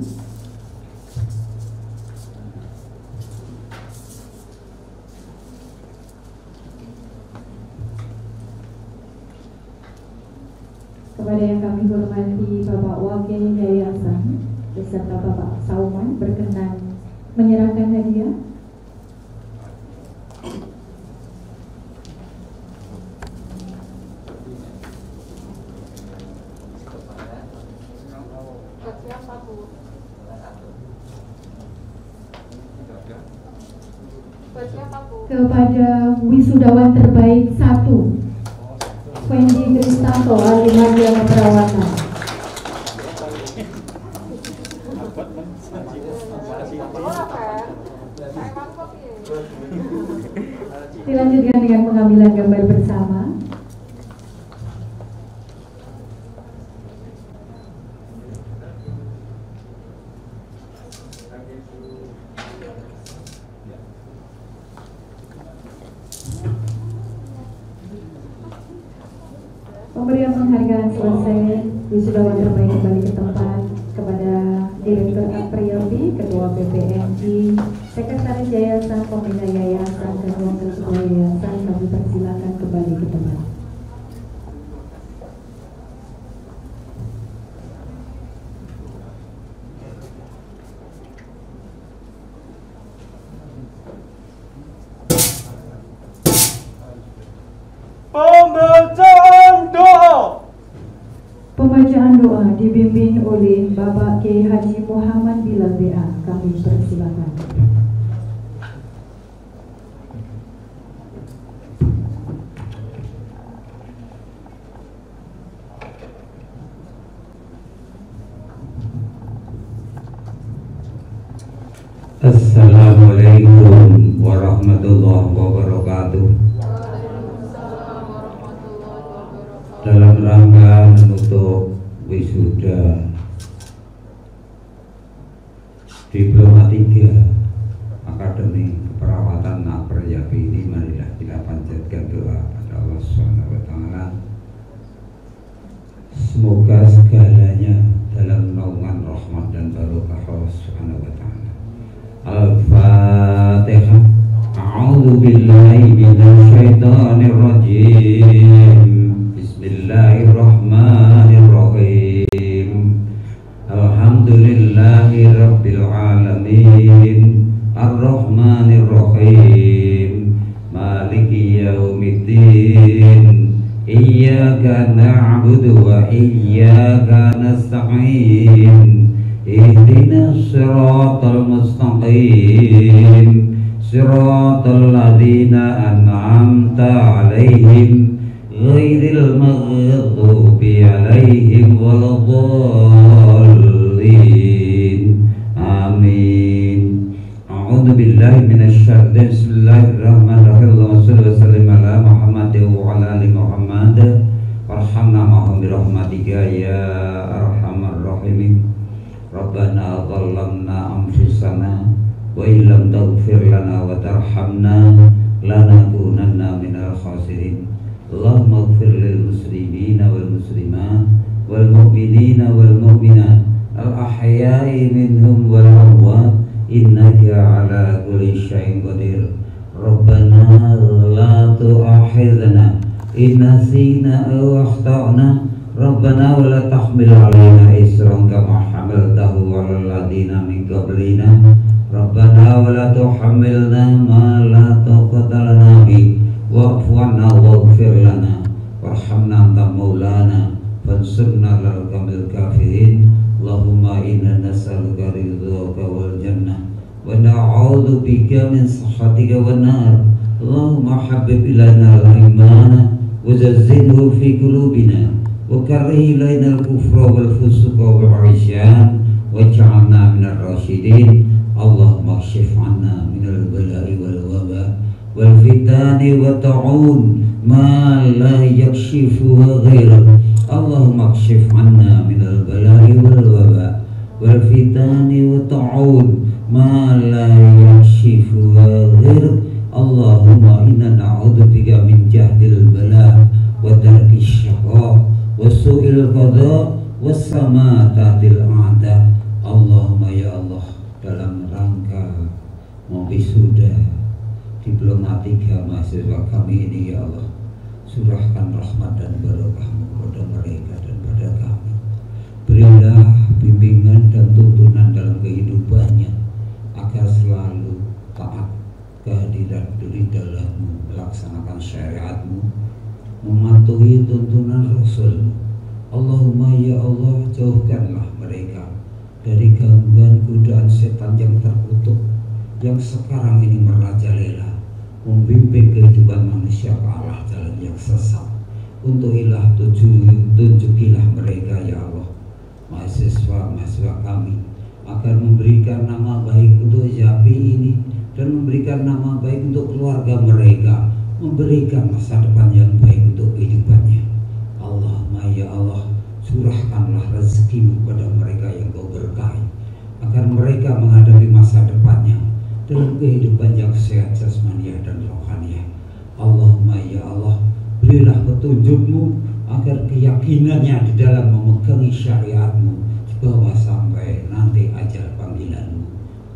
Kepada yang kami hormati Bapak Wakil Yayasan beserta Bapak Sauman berkenan menyerahkan hadiah. Kepada wisudawan terbaik 1, Wendy Kristanto ahli media keperawatan. Dilanjutkan dengan pengambilan gambar bersama. Pemberian penghargaan selesai, wisudawan terbaik kembali ke tempat. Kepada Direktur Apriapi, Ketua PPNI, Sekretaris Yayasan, Pembina Yayasan, dan Ketua Yayasan, kami persilakan kembali ke tempat. Pembacaan doa. Pembacaan doa dibimbing oleh Bapak Kiai Haji Muhammad Bilal BA. Kami persilakan. Assalamualaikum warahmatullahi wabarakatuh. rangka menutup wisuda Diplomatika Akademi Keperawatan Aperyapi ini, marilah kita panjatkan doa pada Allah SWT. Semoga segalanya dalam naungan rahmat dan barokah Allah SWT. Al-Fatihah. A'udzu billahi minasyaitonir rajim. Bismillahirrahmanirrahim. Alhamdulillahi rabbil alamin. Ar-Rahmanir-Rahim. Maliki yaumiddin. Iyyaka na'budu wa iyyaka nasta'in. Ihdinas siratal mustaqim. Siratal ladzina an'amta 'alaihim ghairil maghdubi 'alaihim waladdallin. Amin. A'udzu billahi minasyaitonir rajim. Bismillahirrahmanirrahim. Allahumma shalli wa sallim ala Muhammad wa ala ali Muhammad. Warhamna ma'hum bi rahmatika ya arhamar rahimin. Rabbana dhallamna anfusana wa illam taghfir lana wa tarhamna lanakunanna minal khasirin. Allahumma ighfir lil muslimina wal muslimat wal mu'minina wal mu'minat al ahya'i minhum wal amwat innaka ala kulli syai'in qadir. Rabbana la tu'akhidhna in nasina aw akhtana. Rabbana wa la tahmil 'alaina isran kama hamaltahu 'alal ladzina min qablina. Rabbana wa la tuhammilna ma la taqata lana bi wa'fu 'anna waghfir lana warhamna anta maulana fansurna 'alal qawmil kafirin. Allahumma inna nas'aluka ridhaka wal jannah wa na'udzu bika min sakhatika wan nar. Allahumma habbib ilaina al-imana wa zayyinhu fi qulubina wa karrih ilaina al-kufra wal fusuqa wal 'isyan waj'alna minar rasyidin. Allahumma kshif 'anna minal bala'i wal waba wal fitani wa ta'un ma la yakshifu ghairuk. Allahumma kshif 'anna minal bala'i wal waba wal fitani wa ta'un ma la yakshifu ghairuk. Allahumma inna na'udzubika min jahdil bala wa darkis syaqa wa su'il qada wa samatatil a'da. Allahumma ya Allah, dalam rangka wisuda Diplomatika mahasiswa kami ini ya Allah, surahkan rahmat dan barokah-Mu kepada mereka dan pada kami. Berilah bimbingan dan tuntunan dalam kehidupannya agar selalu taat kehadiran ridha-Mu, melaksanakan syariat-Mu, mematuhi tuntunan Rasul. Allahumma ya Allah, jauhkanlah mereka dari gangguan godaan setan yang terkutuk yang sekarang ini merajalela, membimbing kehidupan manusia ke arah jalan yang sesat. Untukilah tunjukilah mereka ya Allah, mahasiswa kami, agar memberikan nama baik untuk Yapi ini dan memberikan nama baik untuk keluarga mereka, memberikan masa depan yang baik untuk kehidupannya. Allahumma ya Allah, curahkanlah rezeki kepada mereka yang Kau berkahi, agar mereka menghadapi masa depannya dalam kehidupan yang sehat jasmaniah dan rohaniah. Allahumma ya Allah, berilah petunjuk-Mu agar keyakinannya di dalam memegangi syariat-Mu dibawa sampai nanti ajal panggilan-Mu.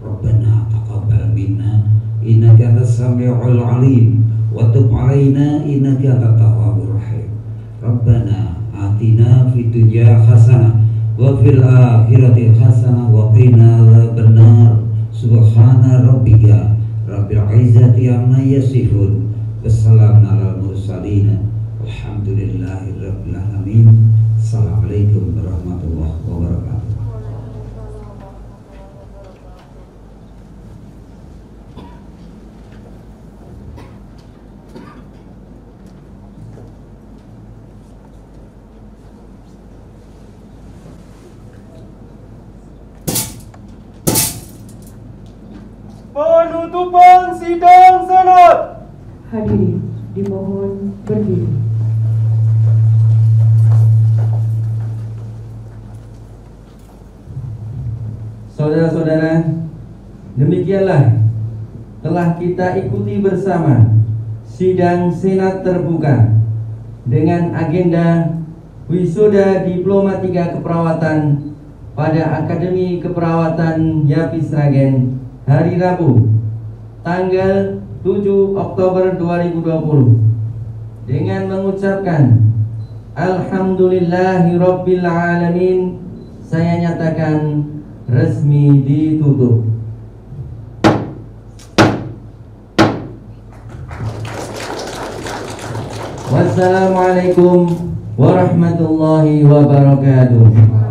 Rabbana taqabbal minna innaka antas samiul alim wa tub alaina innaka antat tawwabur rahim. Rabbana atina fid dunya hasanah wa fil akhirati hasanah wa qina adzabannar. Subhana rabbika rabbil izzati amma yasifun. Wassalamun alal mursalin. Alhamdulillahi rabbil alamin. Assalamualaikum warahmatullahi wabarakatuh. Penutupan sidang Senat. Hadirin dimohon berdiri. Saudara-saudara, demikianlah telah kita ikuti bersama sidang Senat terbuka dengan agenda wisuda Diplomatika Keperawatan pada Akademi Keperawatan YAPI Sragen hari Rabu tanggal 7 Oktober 2020 dengan mengucapkan Alhamdulillahirabbil alamin. Saya nyatakan resmi ditutup. Wassalamualaikum warahmatullahi wabarakatuh.